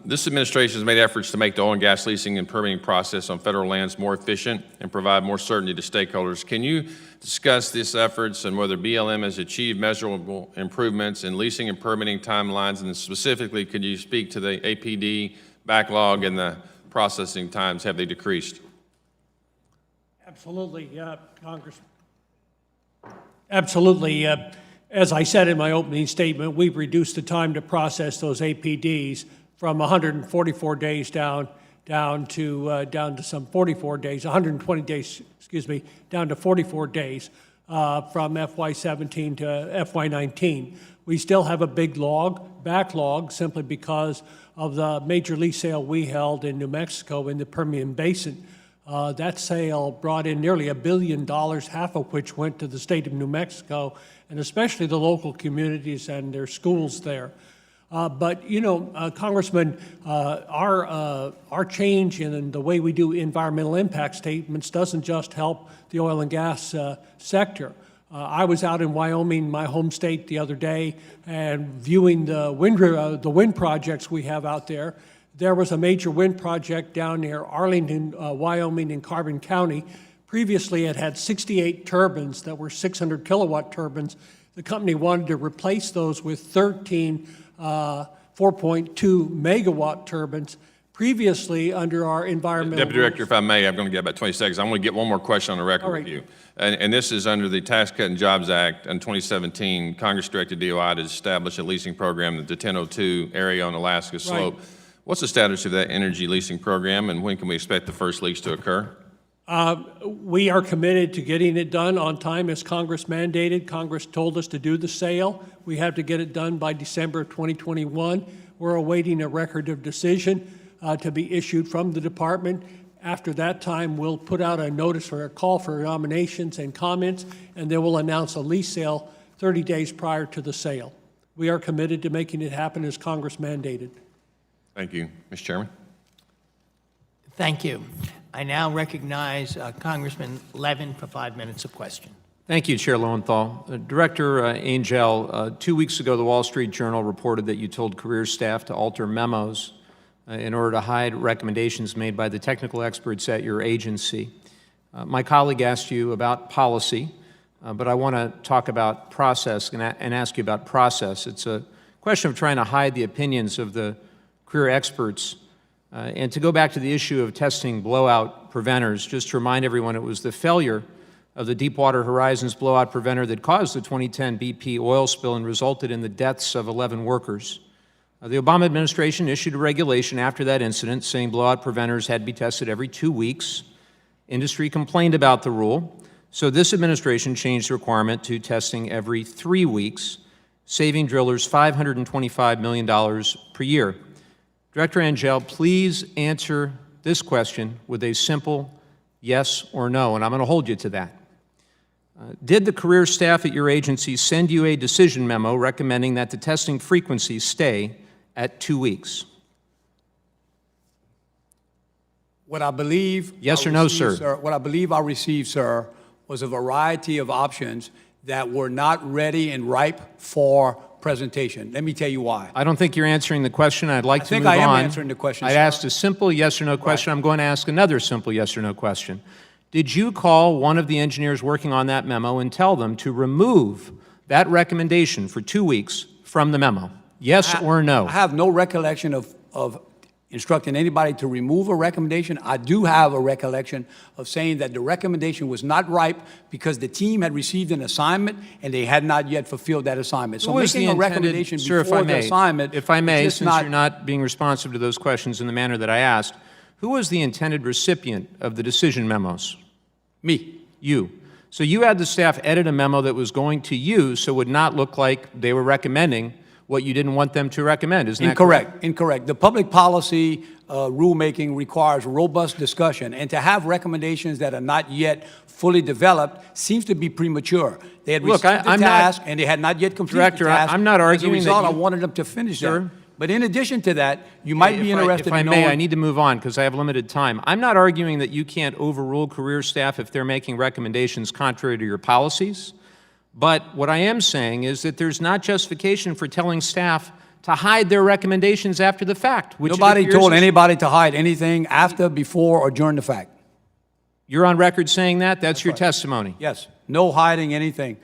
this administration has made efforts to make the oil and gas leasing and permitting process on federal lands more efficient and provide more certainty to stakeholders. Can you discuss these efforts and whether BLM has achieved measurable improvements in leasing and permitting timelines? And specifically, could you speak to the APD backlog and the processing times? Have they decreased? Absolutely, Congressman. Absolutely. As I said in my opening statement, we've reduced the time to process those APDs from 144 days down to some 44 days, 120 days, down to 44 days from FY17 to FY19. We still have a big backlog simply because of the major lease sale we held in New Mexico in the Permian Basin. That sale brought in nearly $1 billion, half of which went to the state of New Mexico, and especially the local communities and their schools there. But, you know, Congressman, our change in the way we do environmental impact statements doesn't just help the oil and gas sector. I was out in Wyoming, my home state, the other day, and viewing the wind projects we have out there. There was a major wind project down near Arlington, Wyoming in Carbon County. Previously, it had 68 turbines that were 600 kilowatt turbines. The company wanted to replace those with 13 4.2 megawatt turbines. Previously, under our environmental Deputy Director, rules- if I may, I'm going to get about 20 seconds. I'm going to get one more question on the record All with right. you. And this is under the Tax Cut and Jobs Act in 2017. Congress directed DOI to establish a leasing program at the 1002 area on Alaska Slope. What's the status of that energy leasing program, and when can we expect the first lease to occur? We are committed to getting it done on time as Congress mandated. Congress told us to do the sale. We have to get it done by December of 2021. We're awaiting a record of decision to be issued from the department. After that time, we'll put out a notice or a call for nominations and comments, and then we'll announce a lease sale 30 days prior to the sale. We are committed to making it happen as Congress mandated. Thank you. Mr. Chairman? Thank you. I now recognize Congressman Levin for 5 minutes of question. Thank you, Chair Lowenthal. Director Angel, 2 weeks ago, the Wall Street Journal reported that you told career staff to alter memos in order to hide recommendations made by the technical experts at your agency. My colleague asked you about policy, but I want to talk about process and ask you about process. It's a question of trying to hide the opinions of the career experts. And to go back to the issue of testing blowout preventers, just to remind everyone, it was the failure of the Deepwater Horizon's blowout preventer that caused the 2010 BP oil spill and resulted in the deaths of 11 workers. The Obama administration issued a regulation after that incident saying blowout preventers had to be tested every 2 weeks. Industry complained about the rule, so this administration changed the requirement to testing every 3 weeks, saving drillers $525 million per year. Director Angel, please answer this question with a simple yes or no, and I'm going to hold you to that. Did the career staff at your agency send you a decision memo recommending that the testing frequency stay at 2 weeks? What I believe. Yes I or no, received, sir? What I believe I received, sir, was a variety of options that were not ready and ripe for presentation. Let me tell you why. I don't think you're answering the question. I'd like to think move on. I am answering the question, I'd sir. asked a simple yes or no question. I'm going to ask another simple yes or no question. Did you call one of the engineers working on that memo and tell them to remove that recommendation for 2 weeks from the memo? Yes or no? I have no recollection of instructing anybody to remove a recommendation. I do have a recollection of saying that the recommendation was not ripe because the team had received an assignment and they had not yet fulfilled that assignment. So Who was making the a recommendation sir, before the assignment. If I may, is just since you're not being responsive to those questions in the manner that I asked, who was the intended recipient of the decision memos? Me. You. So you had the staff edit a memo that was going to you so it would not look like they were recommending what you didn't want them to recommend. Isn't that correct? Incorrect. The public policy rulemaking requires robust discussion, and to have recommendations that are not yet fully developed seems to be premature. They had Look, received the I'm not- task, and they had not yet completed Director, the task. I'm not arguing As that a result, I you- wanted them to finish Sir? that. But in addition to that, you might be interested If I in may, knowing. I need to move on because I have limited time. I'm not arguing that you can't overrule career staff if they're making recommendations contrary to your policies. But what I am saying is that there's not justification for telling staff to hide their recommendations after the fact. Which it Nobody appears told is- anybody to hide anything after, before, or during the fact. You're on record saying that? That's your testimony. Yes, no hiding anything.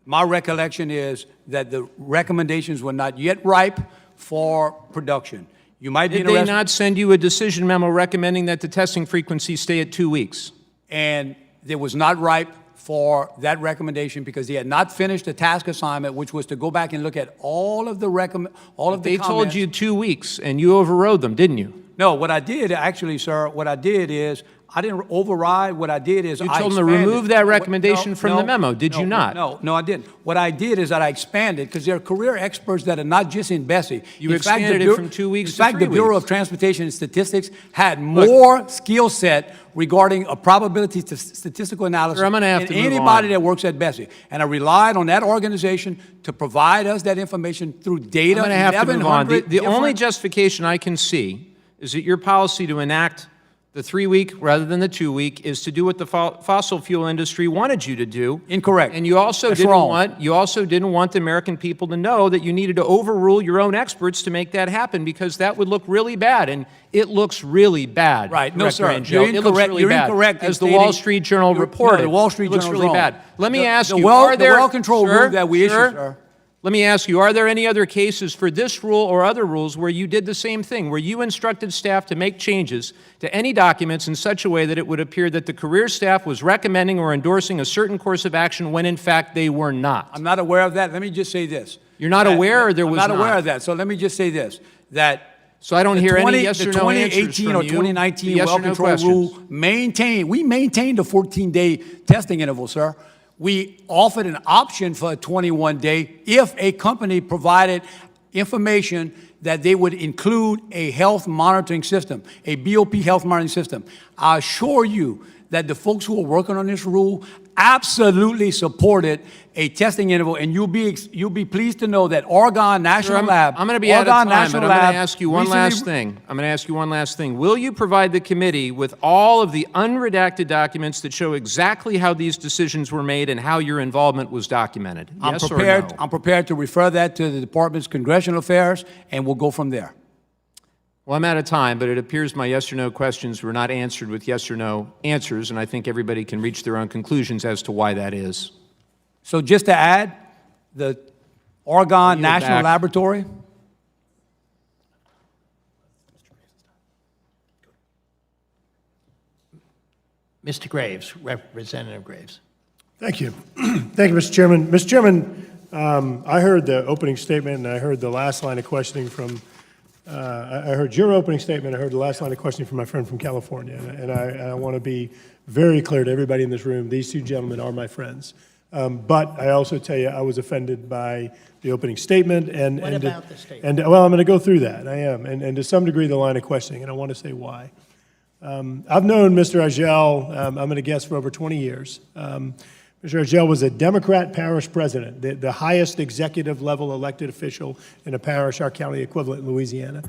My recollection is that the recommendations were not yet ripe for production. You might be Did they interested. not send you a decision memo recommending that the testing frequency stay at 2 weeks? And it was not ripe for that recommendation because they had not finished the task assignment, which was to go back and look at all of the They told comments. you 2 weeks, and you overrode them, didn't you? No, what I did, actually, sir, what I did is, I didn't override. What I did is You I told them to expanded. remove that recommendation from the memo, did you not? No, I didn't. What I did is that I expanded, because there are career experts that are not just in Bessie. You In fact, the expanded it Bureau- from 2 weeks to In fact, 3 the Bureau weeks. of Transportation and Statistics had more skill set regarding a probability to statistical analysis Sir, I'm gonna have than to move anybody on. that works at Bessie. And I relied on that organization to provide us that information through data. I'm going to have to move on. The 1,100 only different- justification I can see is that your policy to enact the 3-week rather than the 2-week is to do what the fossil fuel industry wanted you to do. Incorrect. And you also That's didn't wrong. want the American people to know that you needed to overrule your own experts to make that happen, because that would look really bad, and it looks really bad. Right. No, Director sir. Angel. You're It looks incorrect. really You're bad. incorrect in As the Wall stating- Street Journal No, reported. the Wall Street it looks Journal's really wrong. bad. Let me ask The you, well are there... control Sir, rule that we issued, sir. Let me ask you, are there any other cases for this rule or other rules where you did the same thing, where you instructed staff to make changes to any documents in such a way that it would appear that the career staff was recommending or endorsing a certain course of action when in fact they were not? I'm not aware of that. Let me just say this. You're not aware, or there was I'm not? not aware of that. So let me just say this, that So I don't the hear 20 any yes or no answers from you. The 2018 or 2019 Yes or well no control questions. rule we maintained a 14-day testing interval, sir. We offered an option for a 21-day if a company provided information that they would include a health monitoring system, a BOP health monitoring system. I assure you that the folks who are working on this rule absolutely supported a testing interval, and you'll be pleased to know that Oregon National Lab. I'm going to be out of time, National but I'm going Lab to ask you one recently- last thing. I'm going to ask you one last thing. Will you provide the committee with all of the unredacted documents that show exactly how these decisions were made and how your involvement was documented? Yes or no? I'm prepared to refer that to the Department's Congressional Affairs, and we'll go from there. Well, I'm out of time, but it appears my yes or no questions were not answered with yes or no answers, and I think everybody can reach their own conclusions as to why that is. So just to add, the Oregon Yield National back. Laboratory, Mr. Graves, Representative Graves. Thank you. Thank you, Mr. Chairman. Mr. Chairman, I heard the opening statement, and I heard the last line of questioning from, I heard your opening statement, I heard the last line of questioning from my friend from California, and I want to be very clear to everybody in this room, these two gentlemen are my friends. But I also tell you, I was offended by the opening statement. What about the statement? Well, I'm going to go through that, I am, and to some degree the line of questioning, and I want to say why. I've known Mr. Agel, I'm going to guess, for over 20 years. Mr. Agel was a Democrat parish president, the highest executive level elected official in a parish, our county equivalent in Louisiana.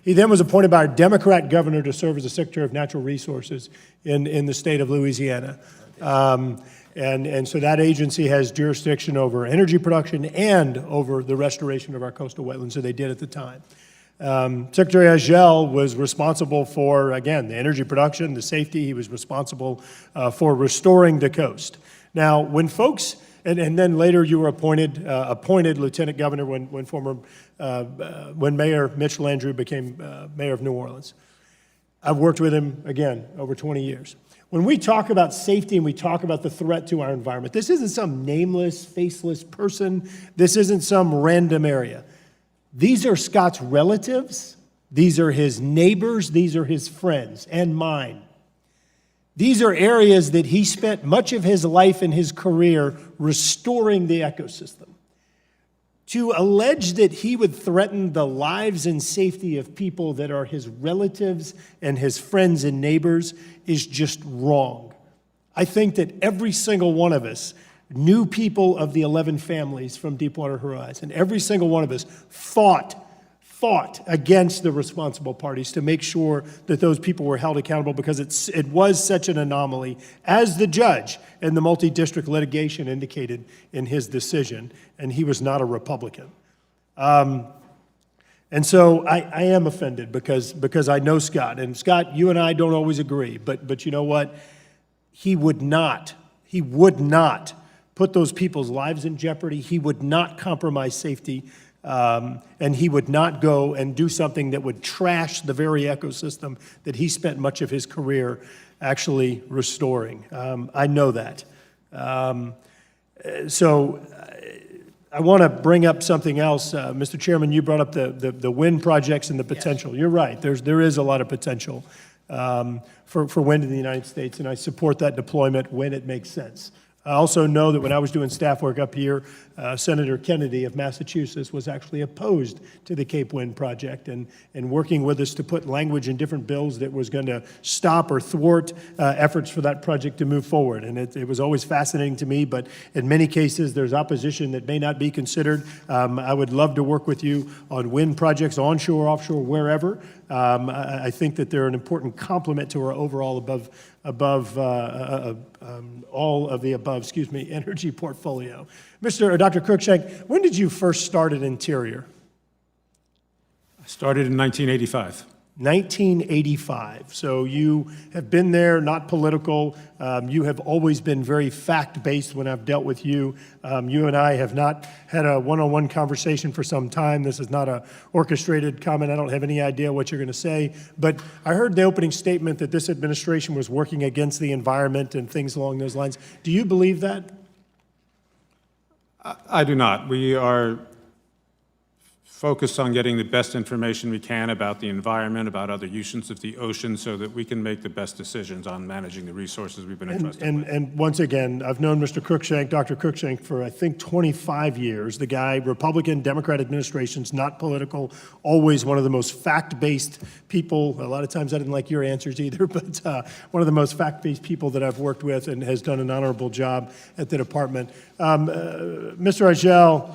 He then was appointed by our Democrat governor to serve as the Secretary of Natural Resources in the state of Louisiana. And so that agency has jurisdiction over energy production and over the restoration of our coastal wetlands, so they did at the time. Secretary Agel was responsible for, again, the energy production, the safety. He was responsible for restoring the coast. Now, when folks, and then later you were appointed lieutenant governor when Mayor Mitch Landrieu became mayor of New Orleans. I've worked with him, again, over 20 years. When we talk about safety and we talk about the threat to our environment, this isn't some nameless, faceless person. This isn't some random area. These are Scott's relatives. These are his neighbors. These are his friends and mine. These are areas that he spent much of his life and his career restoring the ecosystem. To allege that he would threaten the lives and safety of people that are his relatives and his friends and neighbors is just wrong. I think that every single one of us knew people of the 11 families from Deepwater Horizon. Every single one of us fought against the responsible parties to make sure that those people were held accountable, because it was such an anomaly, as the judge in the multi-district litigation indicated in his decision, and he was not a Republican. And so I am offended because I know Scott. And Scott, you and I don't always agree, but you know what? He would not put those people's lives in jeopardy. He would not compromise safety. And he would not go and do something that would trash the very ecosystem that he spent much of his career actually restoring. I know that. So I want to bring up something else. Mr. Chairman, you brought up the wind projects and the potential. Yes. You're right. There is a lot of potential for wind in the United States, and I support that deployment when it makes sense. I also know that when I was doing staff work up here, Senator Kennedy of Massachusetts was actually opposed to the Cape Wind project and working with us to put language in different bills that was going to stop or thwart efforts for that project to move forward. And it was always fascinating to me, but in many cases there's opposition that may not be considered. I would love to work with you on wind projects, onshore, offshore, wherever. I think that they're an important complement to our overall all of the above, energy portfolio. Dr. Cruikshank, when did you first start at Interior? I started in 1985. 1985. So you have been there, not political. You have always been very fact-based when I've dealt with you. You and I have not had a one-on-one conversation for some time. This is not an orchestrated comment. I don't have any idea what you're going to say. But I heard the opening statement that this administration was working against the environment and things along those lines. Do you believe that? I do not. We are focused on getting the best information we can about the environment, about other uses of the ocean, so that we can make the best decisions on managing the resources we've been entrusted with. And once again, I've known Mr. Cruikshank, Dr. Cruikshank, for I think 25 years. The guy, Republican, Democrat administrations, not political, always one of the most fact-based people. A lot of times I didn't like your answers either, but one of the most fact-based people that I've worked with and has done an honorable job at the department. Mr. Agel,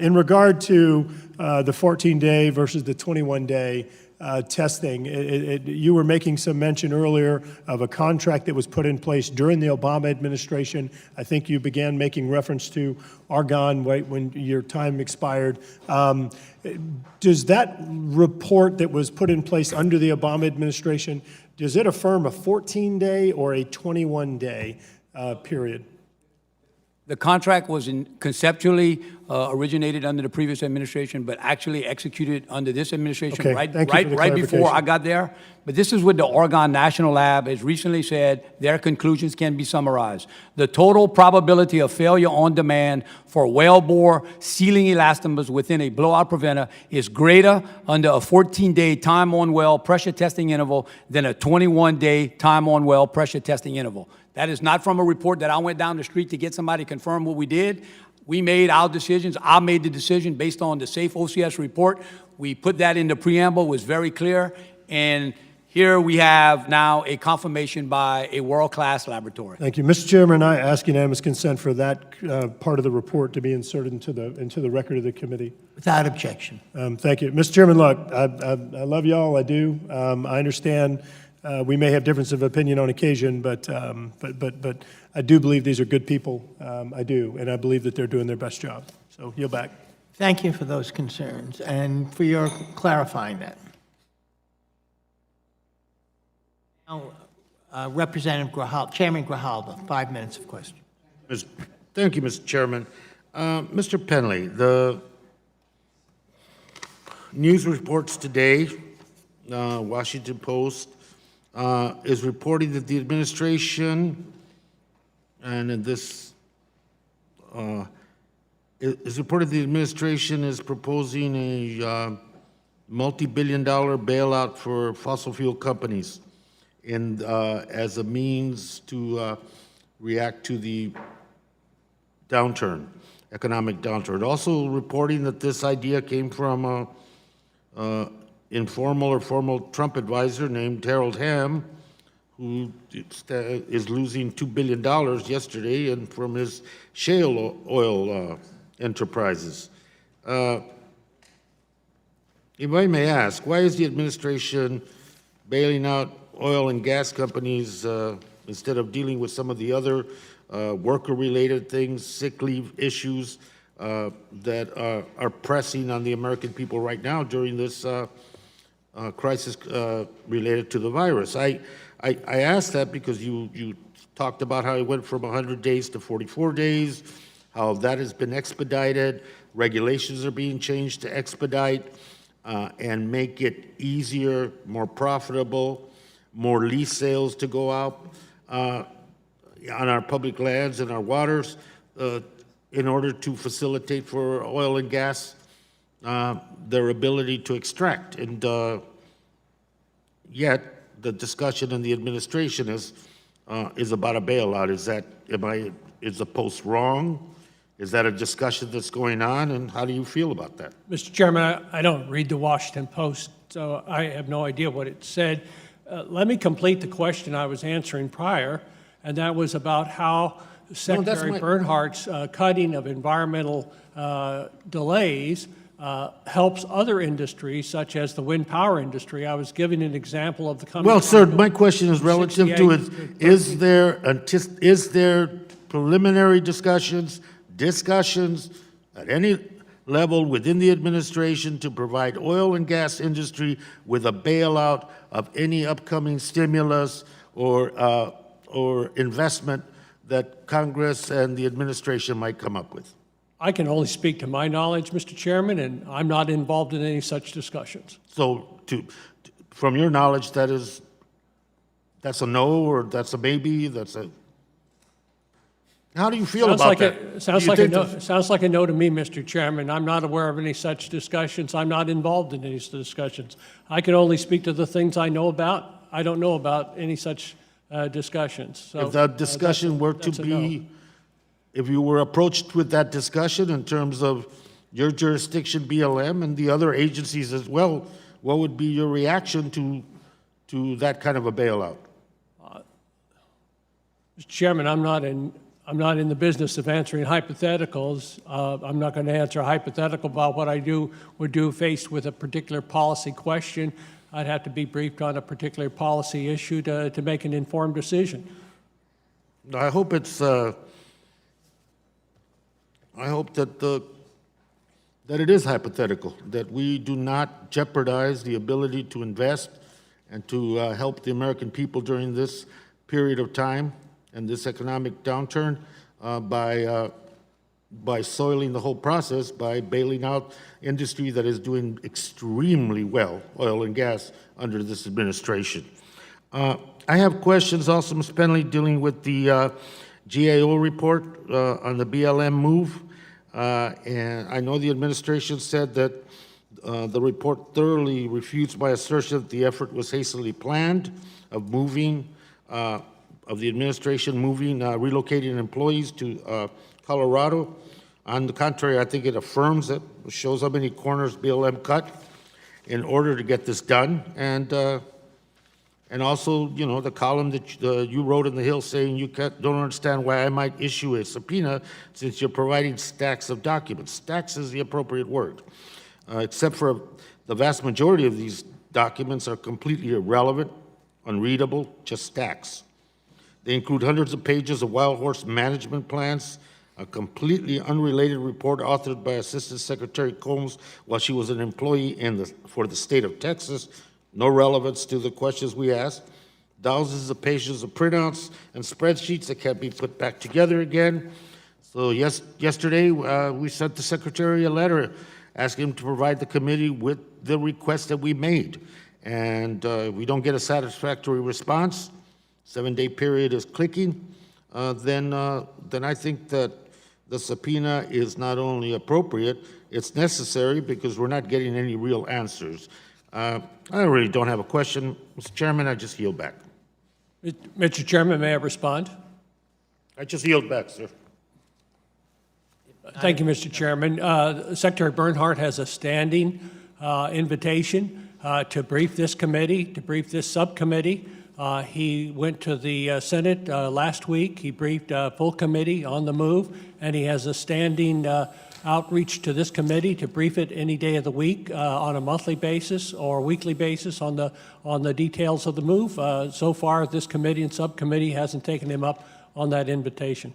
in regard to the 14-day versus the 21-day testing, you were making some mention earlier of a contract that was put in place during the Obama administration. I think you began making reference to Argonne right when your time expired. Does that report that was put in place under the Obama administration, does it affirm a 14-day or a 21-day period? The contract was conceptually originated under the previous administration, but actually executed under this administration Okay, right thank you for the before clarification. I got there. But this is what the Oregon National Lab has recently said. Their conclusions can be summarized. The total probability of failure on demand for well-bore sealing elastomers within a blowout preventer is greater under a 14-day time-on-well pressure testing interval than a 21-day time-on-well pressure testing interval. That is not from a report that I went down the street to get somebody to confirm what we did. We made our decisions. I made the decision based on the SAFE OCS report. We put that in the preamble. It was very clear. And here we have now a confirmation by a world-class laboratory. Thank you. Mr. Chairman, I ask unanimous consent for that part of the report to be inserted into the record of the committee. Without objection. Thank you. Mr. Chairman, look, I love y'all. I do. I understand we may have difference of opinion on occasion, but I do believe these are good people. I do, and I believe that they're doing their best job. So yield back. Thank you for those concerns and for your clarifying that. Now, Representative Grijalva, Chairman Grijalva, 5 minutes of question. Thank you, Mr. Chairman. Mr. Penley, the news reports today, Washington Post, is reporting that the administration, and in this, is reported the administration is proposing a multi-billion-dollar bailout for fossil fuel companies as a means to react to the downturn, economic downturn. Also reporting that this idea came from informal or formal Trump advisor named Harold Hamm, who is losing $2 billion yesterday and from his shale oil enterprises. If I may ask, why is the administration bailing out oil and gas companies instead of dealing with some of the other worker-related things, sick leave issues that are pressing on the American people right now during this crisis related to the virus? I asked that because you talked about how it went from 100 days to 44 days, how that has been expedited, regulations are being changed to expedite and make it easier, more profitable, more lease sales to go out on our public lands and our waters in order to facilitate for oil and gas their ability to extract. And yet, the discussion in the administration is about a bailout. Is the Post wrong? Is that a discussion that's going on? And how do you feel about that? Mr. Chairman, I don't read the Washington Post, so I have no idea what it said. Let me complete the question I was answering prior, and that was about how Secretary Bernhardt's cutting of environmental delays helps other industries, such as the wind power industry. I was giving an example of the company. Well, sir, my question is relative to it. Is there preliminary discussions at any level within the administration to provide oil and gas industry with a bailout of any upcoming stimulus or investment that Congress and the administration might come up with? I can only speak to my knowledge, Mr. Chairman, and I'm not involved in any such discussions. So from your knowledge, that's a no, or that's a maybe, how do you feel about that? Sounds Do you like a think no. that- Sounds like a no to me, Mr. Chairman. I'm not aware of any such discussions. I'm not involved in any discussions. I can only speak to the things I know about. I don't know about any such discussions. So, If that discussion were to that's a no. be, if you were approached with that discussion in terms of your jurisdiction, BLM, and the other agencies as well, what would be your reaction to that kind of a bailout? Mr. Chairman, I'm not in the business of answering hypotheticals. I'm not going to answer a hypothetical about what I would do faced with a particular policy question. I'd have to be briefed on a particular policy issue to make an informed decision. I hope it's, I hope that it is hypothetical, that we do not jeopardize the ability to invest and to help the American people during this period of time and this economic downturn by soiling the whole process, by bailing out industry that is doing extremely well, oil and gas, under this administration. I have questions also, Ms. Penley, dealing with the GAO report on the BLM move. And I know the administration said that the report thoroughly refutes my assertion that the effort was hastily planned of moving, of the administration moving, relocating employees to Colorado. On the contrary, I think it affirms it, shows how many corners BLM cut in order to get this done. And also, you know, the column that you wrote in the Hill saying you don't understand why I might issue a subpoena since you're providing stacks of documents. Stacks is the appropriate word, except for the vast majority of these documents are completely irrelevant, unreadable, just stacks. They include hundreds of pages of wild horse management plans, a completely unrelated report authored by Assistant Secretary Combs while she was an employee for the state of Texas, no relevance to the questions we asked, thousands of pages of printouts and spreadsheets that can't be put back together again. So yesterday, we sent the Secretary a letter asking him to provide the committee with the request that we made. And we don't get a satisfactory response, 7-day period is clicking, then I think that the subpoena is not only appropriate, it's necessary because we're not getting any real answers. I really don't have a question, Mr. Chairman, I just yield back. Mr. Chairman, may I respond? I just yield back, sir. Thank you, Mr. Chairman. Secretary Bernhardt has a standing invitation to brief this committee, to brief this subcommittee. He went to the Senate last week. He briefed a full committee on the move, and he has a standing outreach to this committee to brief it any day of the week on a monthly basis or weekly basis on the details of the move. So far, this committee and subcommittee hasn't taken him up on that invitation.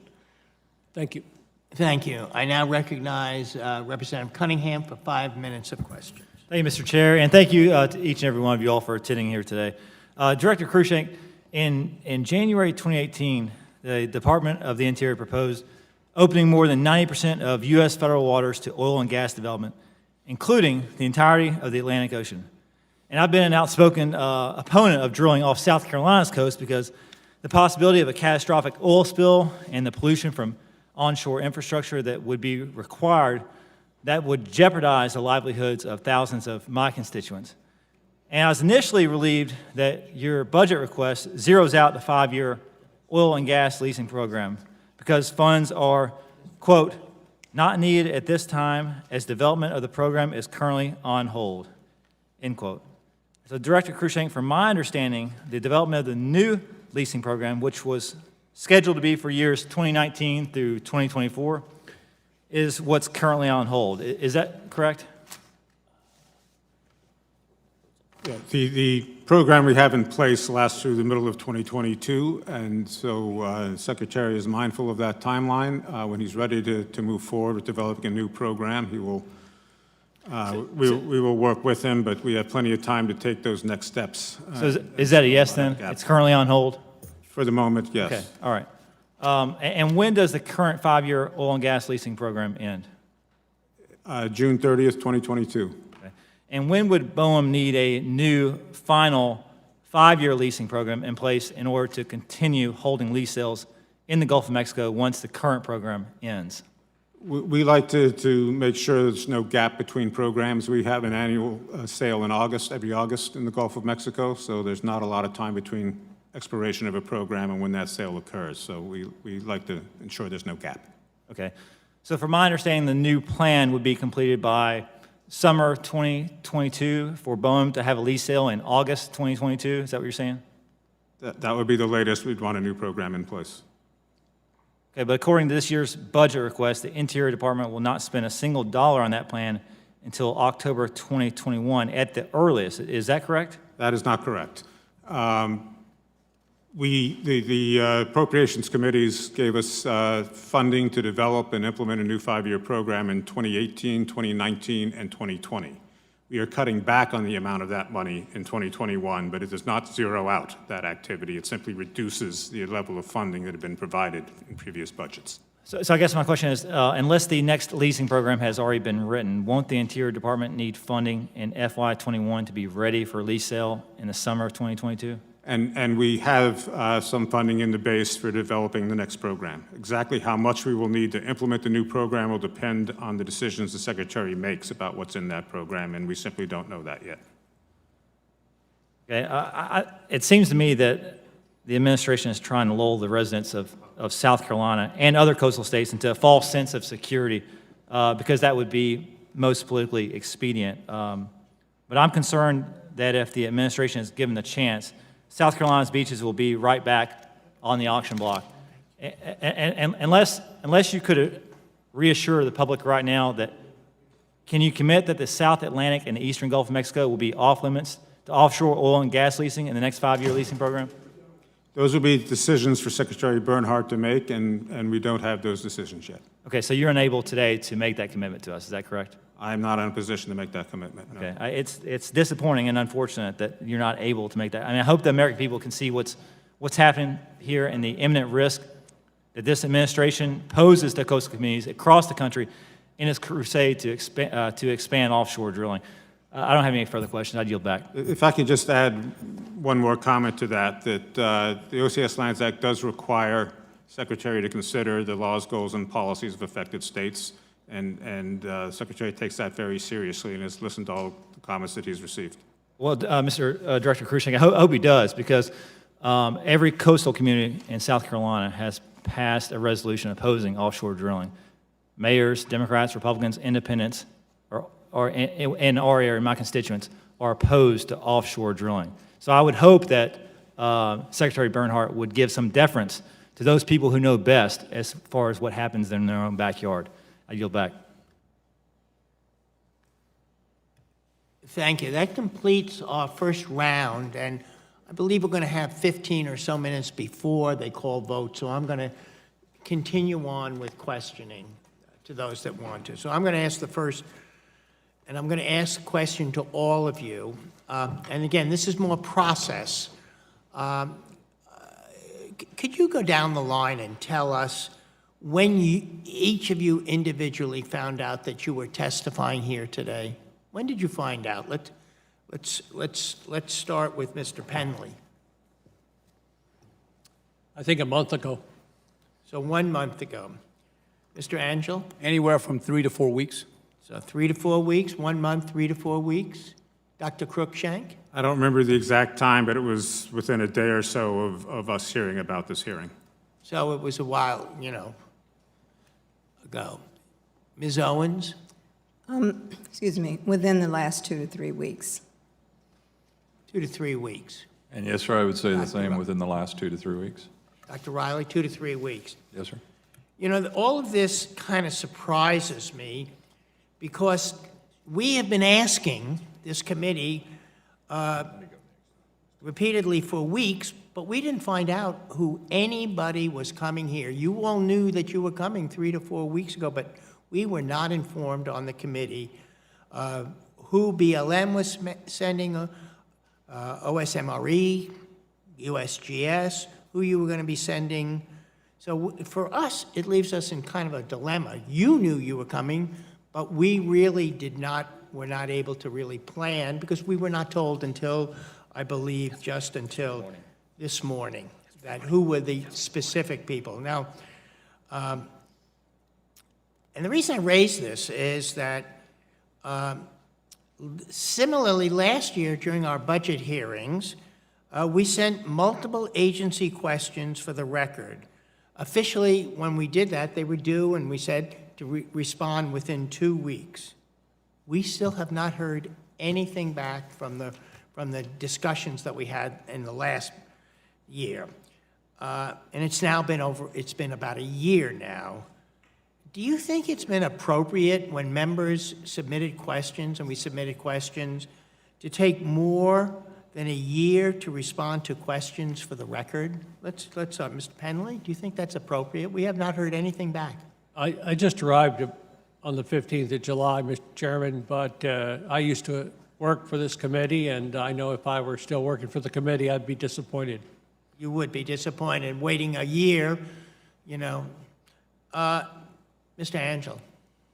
Thank you. Thank you. I now recognize Representative Cunningham for 5 minutes of questions. Thank you, Mr. Chair, and thank you to each and every one of you all for attending here today. Director Cruikshank, in January 2018, the Department of the Interior proposed opening more than 90% of U.S. federal waters to oil and gas development, including the entirety of the Atlantic Ocean. And I've been an outspoken opponent of drilling off South Carolina's coast because the possibility of a catastrophic oil spill and the pollution from onshore infrastructure that would be required, that would jeopardize the livelihoods of thousands of my constituents. And I was initially relieved that your budget request zeroes out the 5-year oil and gas leasing program because funds are, quote, not needed at this time as development of the program is currently on hold, end quote. So Director Cruikshank, from my understanding, the development of the new leasing program, which was scheduled to be for years 2019 through 2024, is what's currently on hold. Is that correct? Yeah, the program we have in place lasts through the middle of 2022, and so the Secretary is mindful of that timeline. When he's ready to move forward with developing a new program, he will, we will work with him, but we have plenty of time to take those next steps. So is that a yes then? It's currently on hold? For the moment, yes. Okay, all right. And when does the current 5-year oil and gas leasing program end? June 30th, 2022. Okay. And when would BOEM need a new final 5-year leasing program in place in order to continue holding lease sales in the Gulf of Mexico once the current program ends? We like to make sure there's no gap between programs. We have an annual sale in August, every August in the Gulf of Mexico, so there's not a lot of time between expiration of a program and when that sale occurs. So we like to ensure there's no gap. Okay. So from my understanding, the new plan would be completed by summer 2022 for BOEM to have a lease sale in August 2022. Is that what you're saying? That would be the latest we'd want a new program in place. Okay, but according to this year's budget request, the Interior Department will not spend a single dollar on that plan until October 2021 at the earliest. Is that correct? That is not correct. The Appropriations Committees gave us funding to develop and implement a new 5-year program in 2018, 2019, and 2020. We are cutting back on the amount of that money in 2021, but it does not zero out that activity. It simply reduces the level of funding that had been provided in previous budgets. So I guess my question is, unless the next leasing program has already been written, won't the Interior Department need funding in FY21 to be ready for lease sale in the summer of 2022? And we have some funding in the base for developing the next program. Exactly how much we will need to implement the new program will depend on the decisions the Secretary makes about what's in that program, and we simply don't know that yet. Okay, it seems to me that the administration is trying to lull the residents of South Carolina and other coastal states into a false sense of security because that would be most politically expedient. But I'm concerned that if the administration is given the chance, South Carolina's beaches will be right back on the auction block. And unless you could reassure the public right now that, can you commit that the South Atlantic and the Eastern Gulf of Mexico will be off limits to offshore oil and gas leasing in the next 5-year leasing program? Those will be decisions for Secretary Bernhardt to make, and we don't have those decisions yet. Okay, so you're unable today to make that commitment to us, is that correct? I'm not in a position to make that commitment, no. Okay, it's disappointing and unfortunate that you're not able to make that. I mean, I hope the American people can see what's happening here and the imminent risk that this administration poses to coastal communities across the country in its crusade to expand offshore drilling. I don't have any further questions. I'd yield back. If I could just add one more comment to that, the OCS Lands Act does require Secretary to consider the laws, goals, and policies of affected states, and Secretary takes that very seriously and has listened to all the comments that he's received. Well, Mr. Director Cruikshank, I hope he does, because every coastal community in South Carolina has passed a resolution opposing offshore drilling. Mayors, Democrats, Republicans, independents, or in our area, my constituents, are opposed to offshore drilling. So I would hope that Secretary Bernhardt would give some deference to those people who know best as far as what happens in their own backyard. I yield back. Thank you. That completes our first round, and I believe we're going to have 15 or so minutes before they call vote, so I'm going to continue on with questioning to those that want to. So I'm going to ask the first, and I'm going to ask a question to all of you. And again, this is more process. Could you go down the line and tell us when each of you individually found out that you were testifying here today? When did you find out? Let's start with Mr. Penley. I think a month ago. So 1 month ago. Mr. Angel? Anywhere from 3 to 4 weeks. So 3 to 4 weeks, 1 month, 3 to 4 weeks. Dr. Cruikshank? I don't remember the exact time, but it was within a day or so of us hearing about this hearing. So it was a while, ago. Ms. Owens? Excuse me, within the last 2 to 3 weeks. 2 to 3 weeks. And yes, sir, I would say the same within the last 2 to 3 weeks. Dr. Riley, 2 to 3 weeks. Yes, sir. All of this kind of surprises me because we have been asking this committee repeatedly for weeks, but we didn't find out who anybody was coming here. You all knew that you were coming 3 to 4 weeks ago, but we were not informed on the committee who BLM was sending, OSMRE, USGS, who you were going to be sending. So for us, it leaves us in kind of a dilemma. You knew you were coming, but we really were not able to really plan because we were not told until, I believe, just until this morning, that who were the specific people. Now, and the reason I raise this is that similarly, last year during our budget hearings, we sent multiple agency questions for the record. Officially, when we did that, they were due, and we said to respond within 2 weeks. We still have not heard anything back from the discussions that we had in the last year. And it's been about a year now. Do you think it's been appropriate when members submitted questions, and we submitted questions, to take more than a year to respond to questions for the record? Let's Mr. Penley, do you think that's appropriate? We have not heard anything back. I just arrived on the 15th of July, Mr. Chairman, but I used to work for this committee, and I know if I were still working for the committee, I'd be disappointed. You would be disappointed waiting a year, you know. Mr. Angel.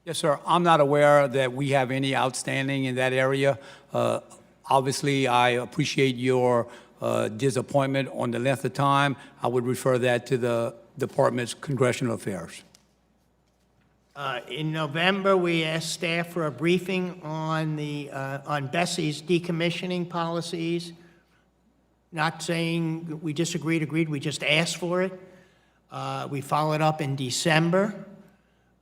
Yes, sir. I'm not aware that we have any outstanding in that area. Obviously, I appreciate your disappointment on the length of time. I would refer that to the Department's Congressional Affairs. In November, we asked staff for a briefing on Bessie's decommissioning policies. Not saying we disagreed, agreed, we just asked for it. We followed up in December,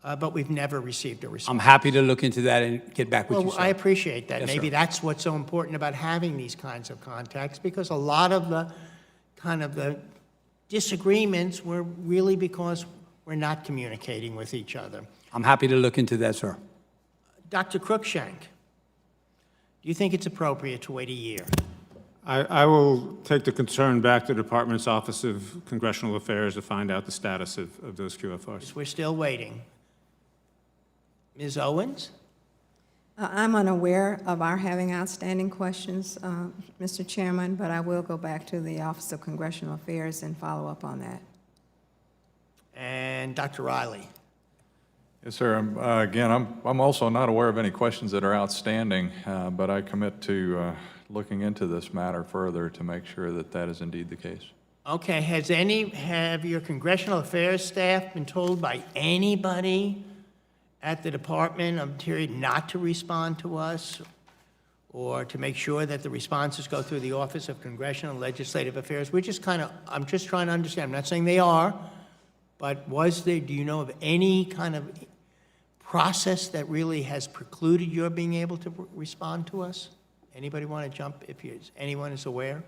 but we've never received a response. I'm happy to look into that and get back with you, Well, sir. I appreciate that. Yes, Maybe sir. that's what's so important about having these kinds of contacts, because a lot of the disagreements were really because we're not communicating with each other. I'm happy to look into that, sir. Dr. Cruikshank, do you think it's appropriate to wait a year? I will take the concern back to the Department's Office of Congressional Affairs to find out the status of those QFRs. We're still waiting. Ms. Owens? I'm unaware of our having outstanding questions, Mr. Chairman, but I will go back to the Office of Congressional Affairs and follow up on that. And Dr. Riley? Yes, sir. Again, I'm also not aware of any questions that are outstanding, but I commit to looking into this matter further to make sure that that is indeed the case. Okay, have your Congressional Affairs staff been told by anybody at the Department of Interior not to respond to us, or to make sure that the responses go through the Office of Congressional and Legislative Affairs? I'm just trying to understand. I'm not saying they are, but do you know of any kind of process that really has precluded your being able to respond to us? Anybody want to jump if anyone is aware?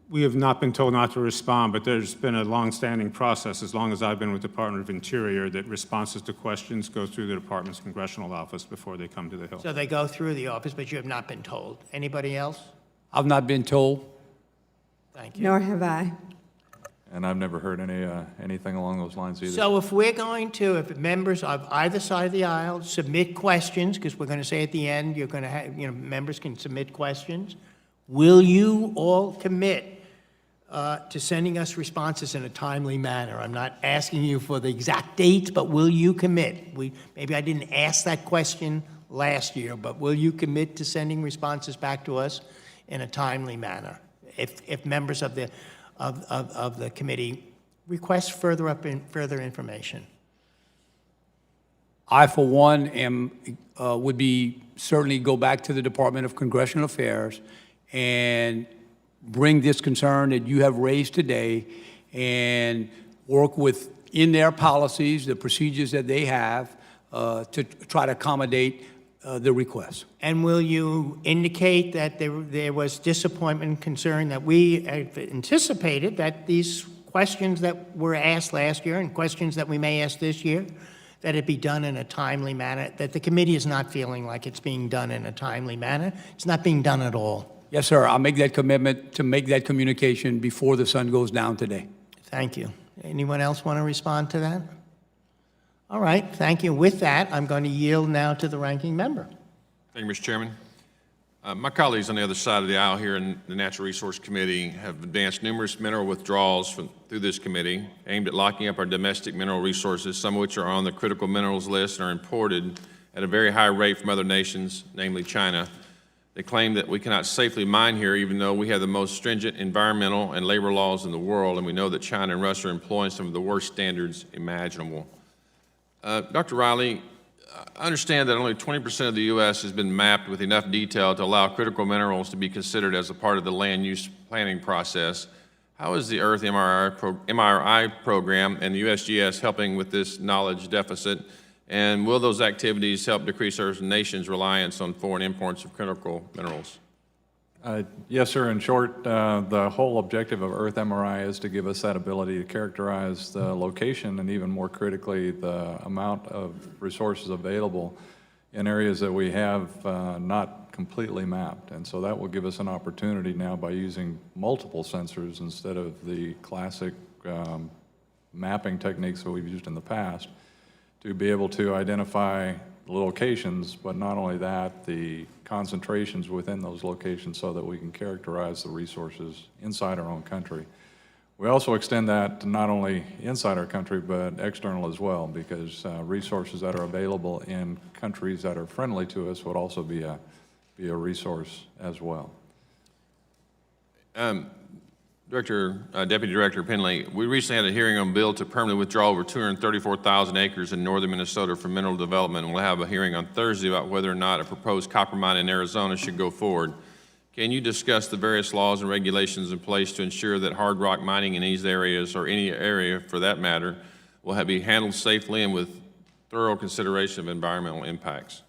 We have not been told not to respond, but there's been a long-standing process, as long as I've been with the Department of Interior, that responses to questions go through the Department's Congressional Office before they come to the Hill. So they go through the office, but you have not been told. Anybody else? I've not been told. Thank you. Nor have I. And I've never heard anything along those lines either. So if members of either side of the aisle submit questions, because we're going to say at the end, you're going to have, members can submit questions, will you all commit to sending us responses in a timely manner? I'm not asking you for the exact dates, but will you commit? Maybe I didn't ask that question last year, but will you commit to sending responses back to us in a timely manner if members of the committee request further information? I, for one, would be certainly go back to the Department of Congressional Affairs and bring this concern that you have raised today and work within their policies, the procedures that they have, to try to accommodate the request. And will you indicate that there was disappointment and concern that we anticipated that these questions that were asked last year and questions that we may ask this year, that it be done in a timely manner, that the committee is not feeling like it's being done in a timely manner. It's not being done at all. Yes, sir. I'll make that commitment to make that communication before the sun goes down today. Thank you. Anyone else want to respond to that? All right, thank you. With that, I'm going to yield now to the ranking member. Thank you, Mr. Chairman. My colleagues on the other side of the aisle here in the Natural Resource Committee have advanced numerous mineral withdrawals through this committee aimed at locking up our domestic mineral resources, some of which are on the critical minerals list and are imported at a very high rate from other nations, namely China. They claim that we cannot safely mine here even though we have the most stringent environmental and labor laws in the world, and we know that China and Russia are employing some of the worst standards imaginable. Dr. Riley, I understand that only 20% of the U.S. has been mapped with enough detail to allow critical minerals to be considered as a part of the land use planning process. How is the Earth MRI program and the USGS helping with this knowledge deficit? And will those activities help decrease our nation's reliance on foreign imports of critical minerals? Yes, sir. In short, the whole objective of Earth MRI is to give us that ability to characterize the location and even more critically, the amount of resources available in areas that we have not completely mapped. And so that will give us an opportunity now by using multiple sensors instead of the classic mapping techniques that we've used in the past to be able to identify the locations, but not only that, the concentrations within those locations so that we can characterize the resources inside our own country. We also extend that to not only inside our country, but external as well, because resources that are available in countries that are friendly to us would also be a resource as well. Deputy Director Penley, we recently had a hearing on a bill to permanently withdraw over 234,000 acres in northern Minnesota from mineral development, and we'll have a hearing on Thursday about whether or not a proposed copper mine in Arizona should go forward. Can you discuss the various laws and regulations in place to ensure that hard rock mining in these areas, or any area for that matter, will be handled safely and with thorough consideration of environmental impacts?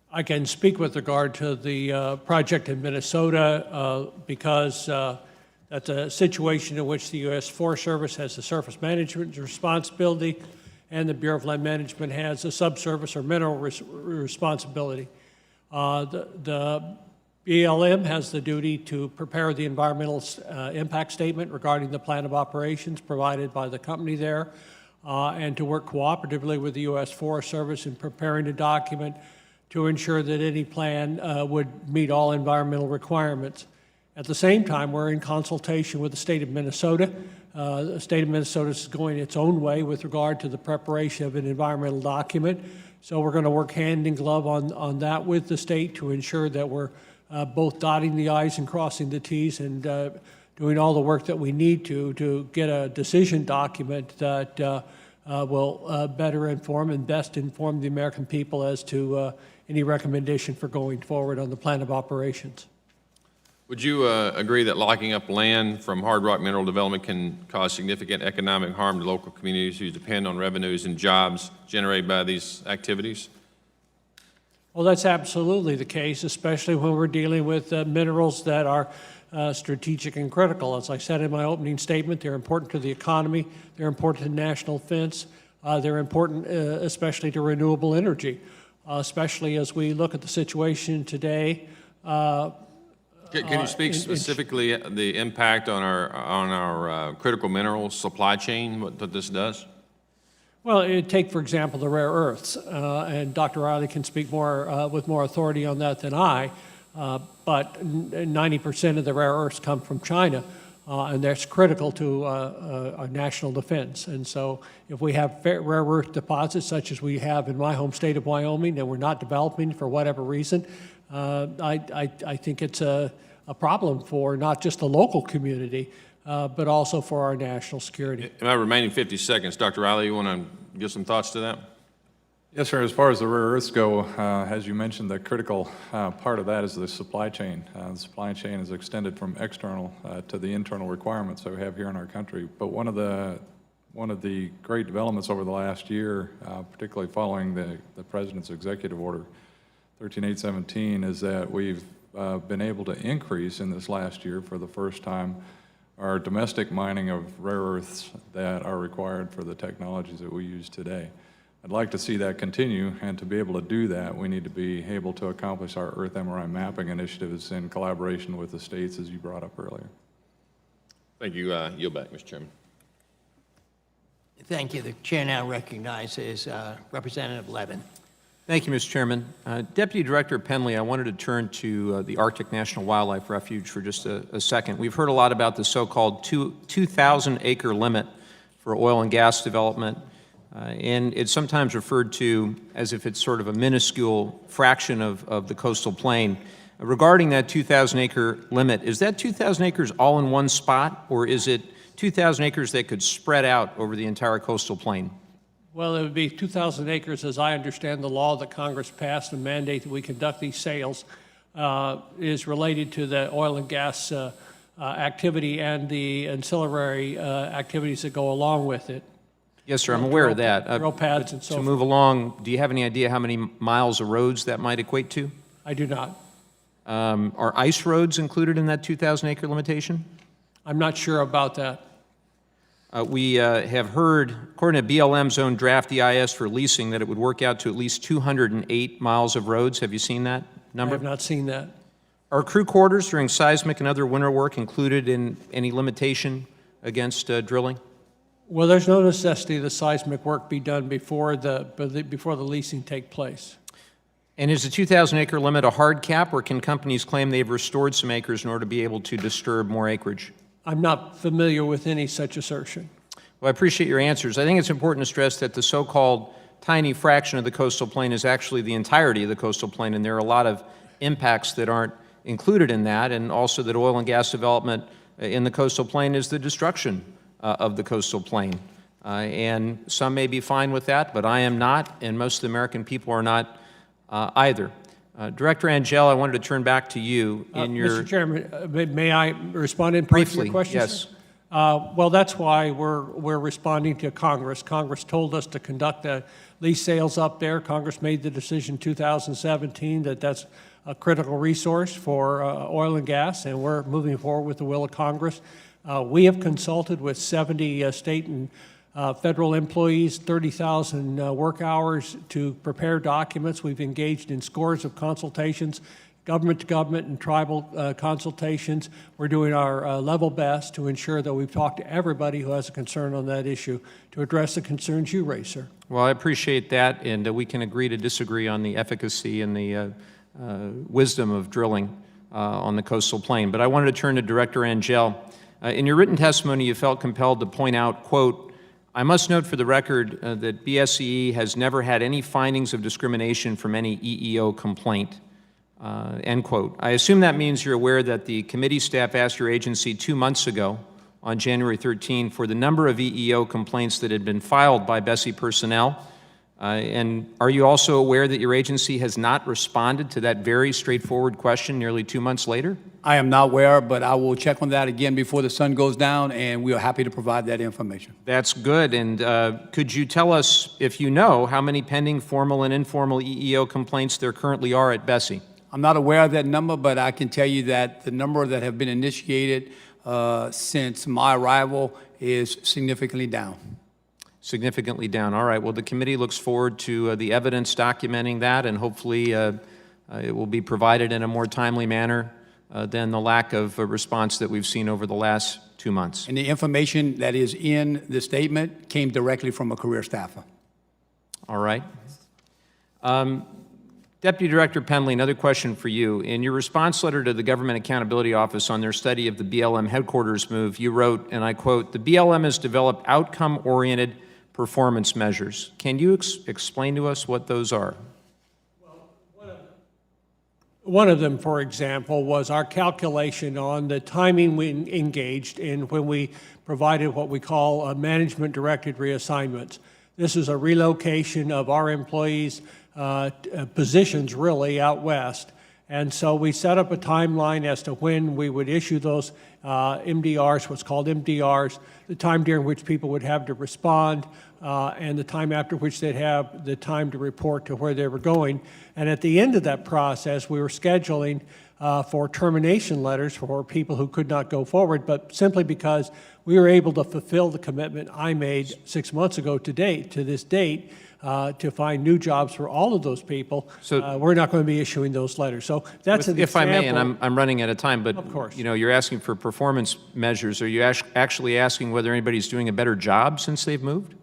I can speak with regard to the project in Minnesota because that's a situation in which the U.S. Forest Service has the surface management responsibility and the Bureau of Land Management has a subsurface or mineral responsibility. The BLM has the duty to prepare the environmental impact statement regarding the plan of operations provided by the company there and to work cooperatively with the U.S. Forest Service in preparing a document to ensure that any plan would meet all environmental requirements. At the same time, we're in consultation with the state of Minnesota. The state of Minnesota is going its own way with regard to the preparation of an environmental document. So we're going to work hand in glove on that with the state to ensure that we're both dotting the I's and crossing the T's and doing all the work that we need to get a decision document that will better inform and best inform the American people as to any recommendation for going forward on the plan of operations. Would you agree that locking up land from hard rock mineral development can cause significant economic harm to local communities who depend on revenues and jobs generated by these activities? Well, that's absolutely the case, especially when we're dealing with minerals that are strategic and critical. As I said in my opening statement, they're important to the economy, they're important to national defense, they're important especially to renewable energy, especially as we look at the situation today. Can you speak specifically the impact on our critical minerals supply chain, what this does? Well, take, for example, the rare earths, and Dr. Riley can speak more with more authority on that than I, but 90% of the rare earths come from China, and that's critical to our national defense. And so if we have rare earth deposits such as we have in my home state of Wyoming and we're not developing for whatever reason, I think it's a problem for not just the local community, but also for our national security. In my remaining 50 seconds, Dr. Riley, you want to give some thoughts to that? Yes, sir. As far as the rare earths go, as you mentioned, the critical part of that is the supply chain. The supply chain is extended from external to the internal requirements that we have here in our country. But one of the great developments over the last year, particularly following the President's Executive Order 13817, is that we've been able to increase in this last year for the first time our domestic mining of rare earths that are required for the technologies that we use today. I'd like to see that continue, and to be able to do that, we need to be able to accomplish our Earth MRI mapping initiatives in collaboration with the states, as you brought up earlier. Thank you. Yield back, Mr. Chairman. Thank you. The chair now recognizes Representative Levin. Thank you, Mr. Chairman. Deputy Director Penley, I wanted to turn to the Arctic National Wildlife Refuge for just a second. We've heard a lot about the so-called 2,000-acre limit for oil and gas development, and it's sometimes referred to as if it's sort of a minuscule fraction of the coastal plain. Regarding that 2,000-acre limit, is that 2,000 acres all in one spot, or is it 2,000 acres that could spread out over the entire coastal plain? Well, it would be 2,000 acres, as I understand the law that Congress passed and mandate that we conduct these sales, is related to the oil and gas activity and the ancillary activities that go along with it. Yes, sir, I'm aware of that. Drill pads and so To forth. move along, do you have any idea how many miles of roads that might equate to? I do not. Are ice roads included in that 2,000-acre limitation? I'm not sure about that. We have heard, according to BLM's own draft EIS for leasing, that it would work out to at least 208 miles of roads. Have you seen that I number? have not seen that. Are crew quarters during seismic and other winter work included in any limitation against drilling? Well, there's no necessity the seismic work be done before the leasing take place. And is the 2,000-acre limit a hard cap, or can companies claim they've restored some acres in order to be able to disturb more acreage? I'm not familiar with any such assertion. Well, I appreciate your answers. I think it's important to stress that the so-called tiny fraction of the coastal plain is actually the entirety of the coastal plain, and there are a lot of impacts that aren't included in that, and also that oil and gas development in the coastal plain is the destruction of the coastal plain. And some may be fine with that, but I am not, and most of the American people are not either. Director Angel, I wanted to turn back to you in your... Mr. Chairman, may I respond in part to Briefly, your question? yes. Sir? Well, that's why we're responding to Congress. Congress told us to conduct the lease sales up there. Congress made the decision in 2017 that that's a critical resource for oil and gas, and we're moving forward with the will of Congress. We have consulted with 70 state and federal employees, 30,000 work hours to prepare documents. We've engaged in scores of consultations, government to government and tribal consultations. We're doing our level best to ensure that we've talked to everybody who has a concern on that issue to address the concerns you raise, sir. Well, I appreciate that, and we can agree to disagree on the efficacy and the wisdom of drilling on the coastal plain. But I wanted to turn to Director Angel. In your written testimony, you felt compelled to point out, quote, "I must note for the record that BSEE has never had any findings of discrimination from any EEO complaint," end quote. I assume that means you're aware that the committee staff asked your agency 2 months ago, on January 13, for the number of EEO complaints that had been filed by BSEE personnel. And are you also aware that your agency has not responded to that very straightforward question nearly 2 months later? I am not aware, but I will check on that again before the sun goes down, and we are happy to provide that information. That's good. And could you tell us, if you know, how many pending formal and informal EEO complaints there currently are at BSEE? I'm not aware of that number, but I can tell you that the number that have been initiated since my arrival is significantly down. Significantly down. All right. Well, the committee looks forward to the evidence documenting that, and hopefully it will be provided in a more timely manner than the lack of response that we've seen over the last 2 months. And the information that is in the statement came directly from a career staffer. All right. Deputy Director Penley, another question for you. In your response letter to the Government Accountability Office on their study of the BLM headquarters move, you wrote, and I quote, "The BLM has developed outcome-oriented performance measures." Can you explain to us what those are? One of them, for example, was our calculation on the timing we engaged in when we provided what we call management-directed reassignments. This is a relocation of our employees' positions, really, out west. And so we set up a timeline as to when we would issue those MDRs, what's called MDRs, the time during which people would have to respond, and the time after which they'd have the time to report to where they were going. And at the end of that process, we were scheduling for termination letters for people who could not go forward, but simply because we were able to fulfill the commitment I made 6 months ago to this date, to find new jobs for all of those people. So- we're not going to be issuing those letters. So that's an If I example. may, and I'm running out of time, but, Of course. you know, you're asking for performance measures. Are you actually asking whether anybody's doing a better job since they've moved?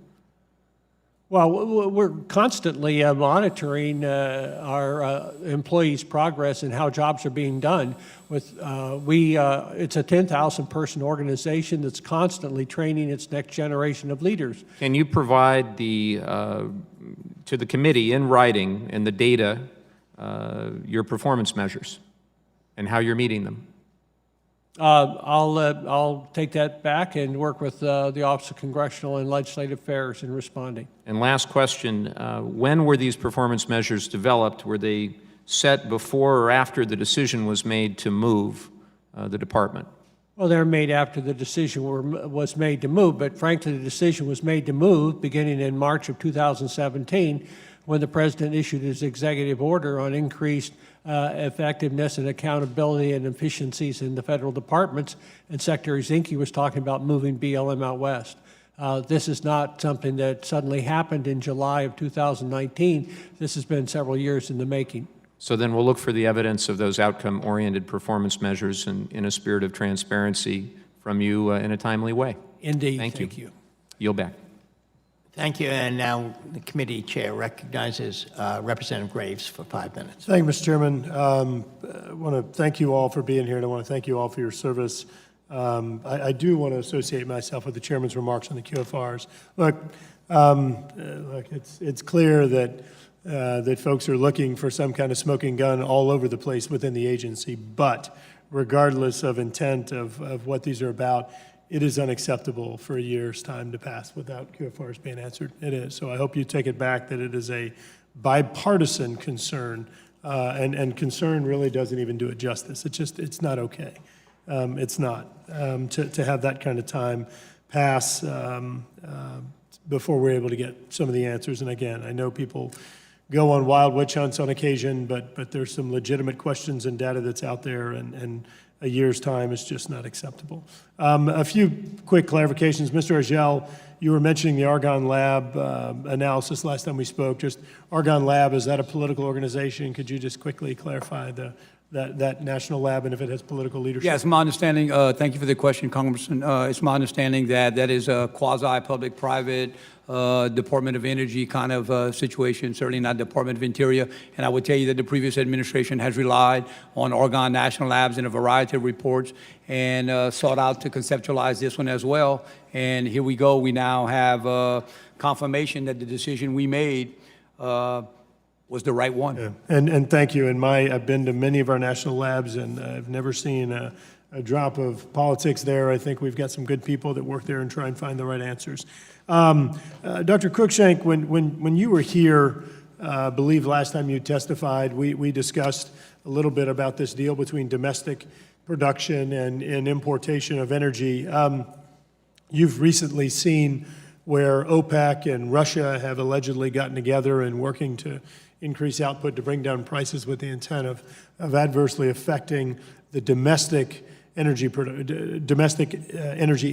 Well, we're constantly monitoring our employees' progress and how jobs are being done. It's a 10,000-person organization that's constantly training its next generation of leaders. Can you provide to the committee in writing and the data, your performance measures and how you're meeting them? I'll take that back and work with the Office of Congressional and Legislative Affairs in responding. And last question, when were these performance measures developed? Were they set before or after the decision was made to move the department? Well, they're made after the decision was made to move, but frankly, the decision was made to move beginning in March of 2017 when the President issued his executive order on increased effectiveness and accountability and efficiencies in the federal departments, and Secretary Zinke was talking about moving BLM out west. This is not something that suddenly happened in July of 2019. This has been several years in the making. So then we'll look for the evidence of those outcome-oriented performance measures in a spirit of transparency from you in a timely way. Indeed. Thank you. you. Yield back. Thank you, and now the committee chair recognizes Representative Graves for 5 minutes. Thank you, Mr. Chairman. I want to thank you all for being here, and I want to thank you all for your service. I do want to associate myself with the chairman's remarks on the QFRs. Look, it's clear that folks are looking for some kind of smoking gun all over the place within the agency, but regardless of intent of what these are about, it is unacceptable for a year's time to pass without QFRs being answered. It is. So I hope you take it back that it is a bipartisan concern, and concern really doesn't even do it justice. It's not okay. It's not. To have that kind of time pass before we're able to get some of the answers. And again, I know people go on wild witch hunts on occasion, but there's some legitimate questions and data that's out there, and a year's time is just not acceptable. A few quick clarifications. Mr. Agel, you were mentioning the Argonne Lab analysis last time we spoke. Just Argonne Lab, is that a political organization? Could you just quickly clarify that national lab and if it has political leadership? Yeah, it's my understanding, thank you for the question, Congressman. It's my understanding that that is a quasi-public-private Department of Energy kind of situation, certainly not Department of Interior. And I would tell you that the previous administration has relied on Argonne National Labs in a variety of reports and sought out to conceptualize this one as well. And here we go. We now have confirmation that the decision we made was the right one. Yeah. And thank you. I've been to many of our national labs, and I've never seen a drop of politics there. I think we've got some good people that work there and try and find the right answers. Dr. Cruikshank, when you were here, I believe last time you testified, we discussed a little bit about this deal between domestic production and importation of energy. You've recently seen where OPEC and Russia have allegedly gotten together and working to increase output to bring down prices with the intent of adversely affecting the domestic energy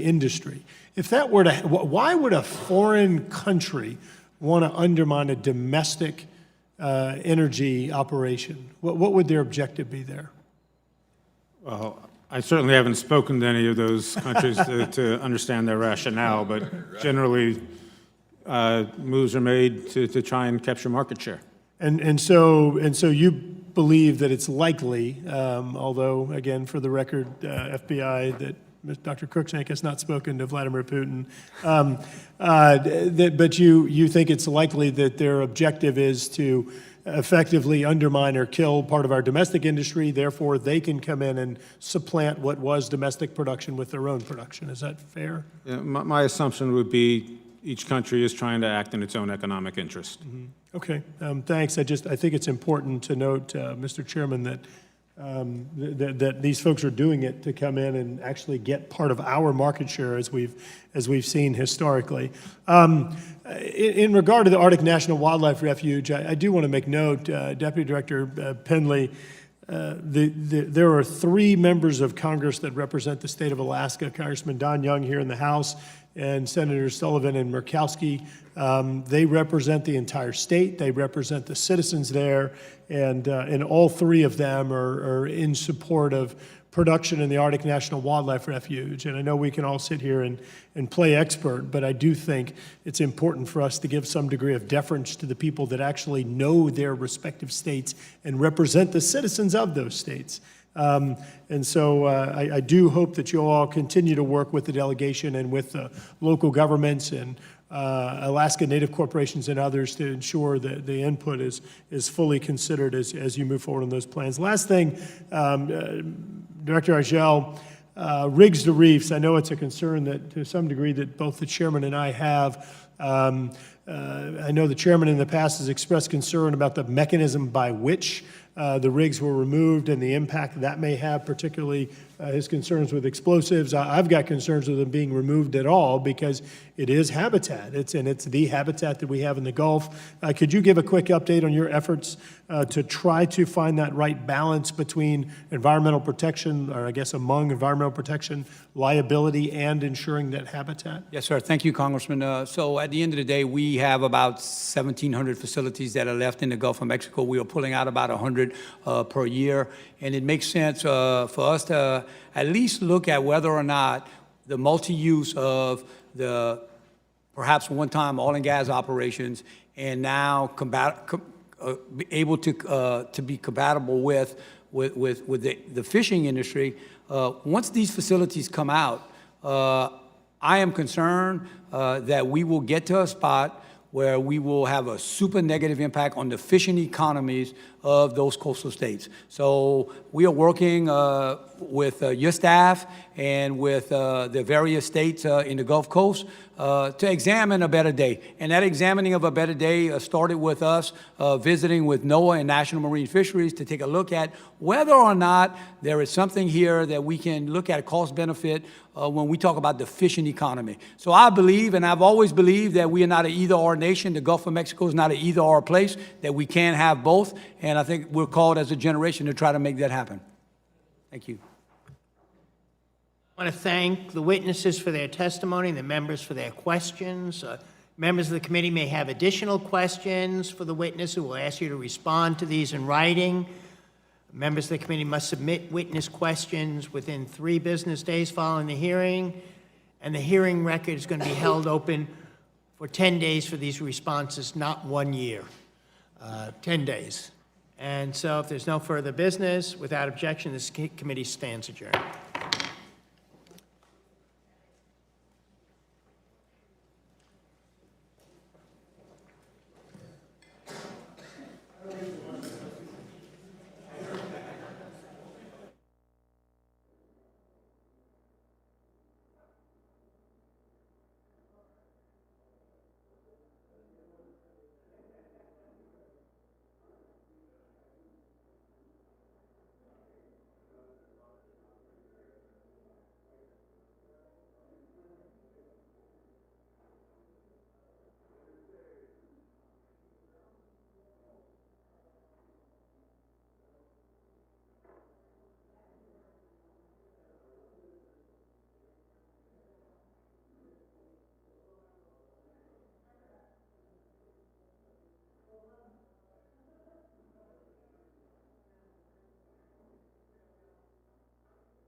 industry. If that were to, why would a foreign country want to undermine a domestic energy operation? What would their objective be there? Well, I certainly haven't spoken to any of those countries to understand their rationale, but generally moves are made to try and capture market share. And so you believe that it's likely, although again, for the record, FBI, that Dr. Cruikshank has not spoken to Vladimir Putin, but you think it's likely that their objective is to effectively undermine or kill part of our domestic industry, therefore they can come in and supplant what was domestic production with their own production. Is that fair? Yeah, my assumption would be each country is trying to act in its own economic interest. Mm-hmm. Okay, thanks. I think it's important to note, Mr. Chairman, that that these folks are doing it to come in and actually get part of our market share as we've seen historically. In regard to the Arctic National Wildlife Refuge, I do want to make note, Deputy Director Penley, there are 3 members of Congress that represent the state of Alaska, Congressman Don Young here in the House, and Senators Sullivan and Murkowski. They represent the entire state. They represent the citizens there, and all 3 of them are in support of production in the Arctic National Wildlife Refuge. And I know we can all sit here and play expert, but I do think it's important for us to give some degree of deference to the people that actually know their respective states and represent the citizens of those states. And so I do hope that you all continue to work with the delegation and with the local governments and Alaska Native corporations and others to ensure that the input is fully considered as you move forward on those plans. Last thing, Director Argel, rigs to reefs. I know it's a concern that to some degree that both the chairman and I have. I know the chairman in the past has expressed concern about the mechanism by which the rigs were removed and the impact that may have, particularly his concerns with explosives. I've got concerns with them being removed at all because it is habitat. It's the habitat that we have in the Gulf. Could you give a quick update on your efforts to try to find that right balance between environmental protection, or I guess among environmental protection, liability, and ensuring that habitat? Yes, sir. Thank you, Congressman. So at the end of the day, we have about 1,700 facilities that are left in the Gulf of Mexico. We are pulling out about 100 per year, and it makes sense for us to at least look at whether or not the multi-use of the perhaps one-time oil and gas operations and now able to be compatible with the fishing industry. Once these facilities come out, I am concerned that we will get to a spot where we will have a super negative impact on the fishing economies of those coastal states. So we are working with your staff and with the various states in the Gulf Coast to examine a better day. And that examining of a better day started with us visiting with NOAA and National Marine Fisheries to take a look at whether or not there is something here that we can look at cost benefit when we talk about the fishing economy. So I believe, and I've always believed, that we are not an either-or nation. The Gulf of Mexico is not an either-or place, that we can have both. And I think we're called as a generation to try to make that happen. Thank you. I want to thank the witnesses for their testimony, the members for their questions. Members of the committee may have additional questions for the witness who will ask you to respond to these in writing. Members of the committee must submit witness questions within 3 business days following the hearing, and the hearing record is going to be held open for 10 days for these responses, not 1 year, 10 days. And so if there's no further business, without objection, this committee stands adjourned.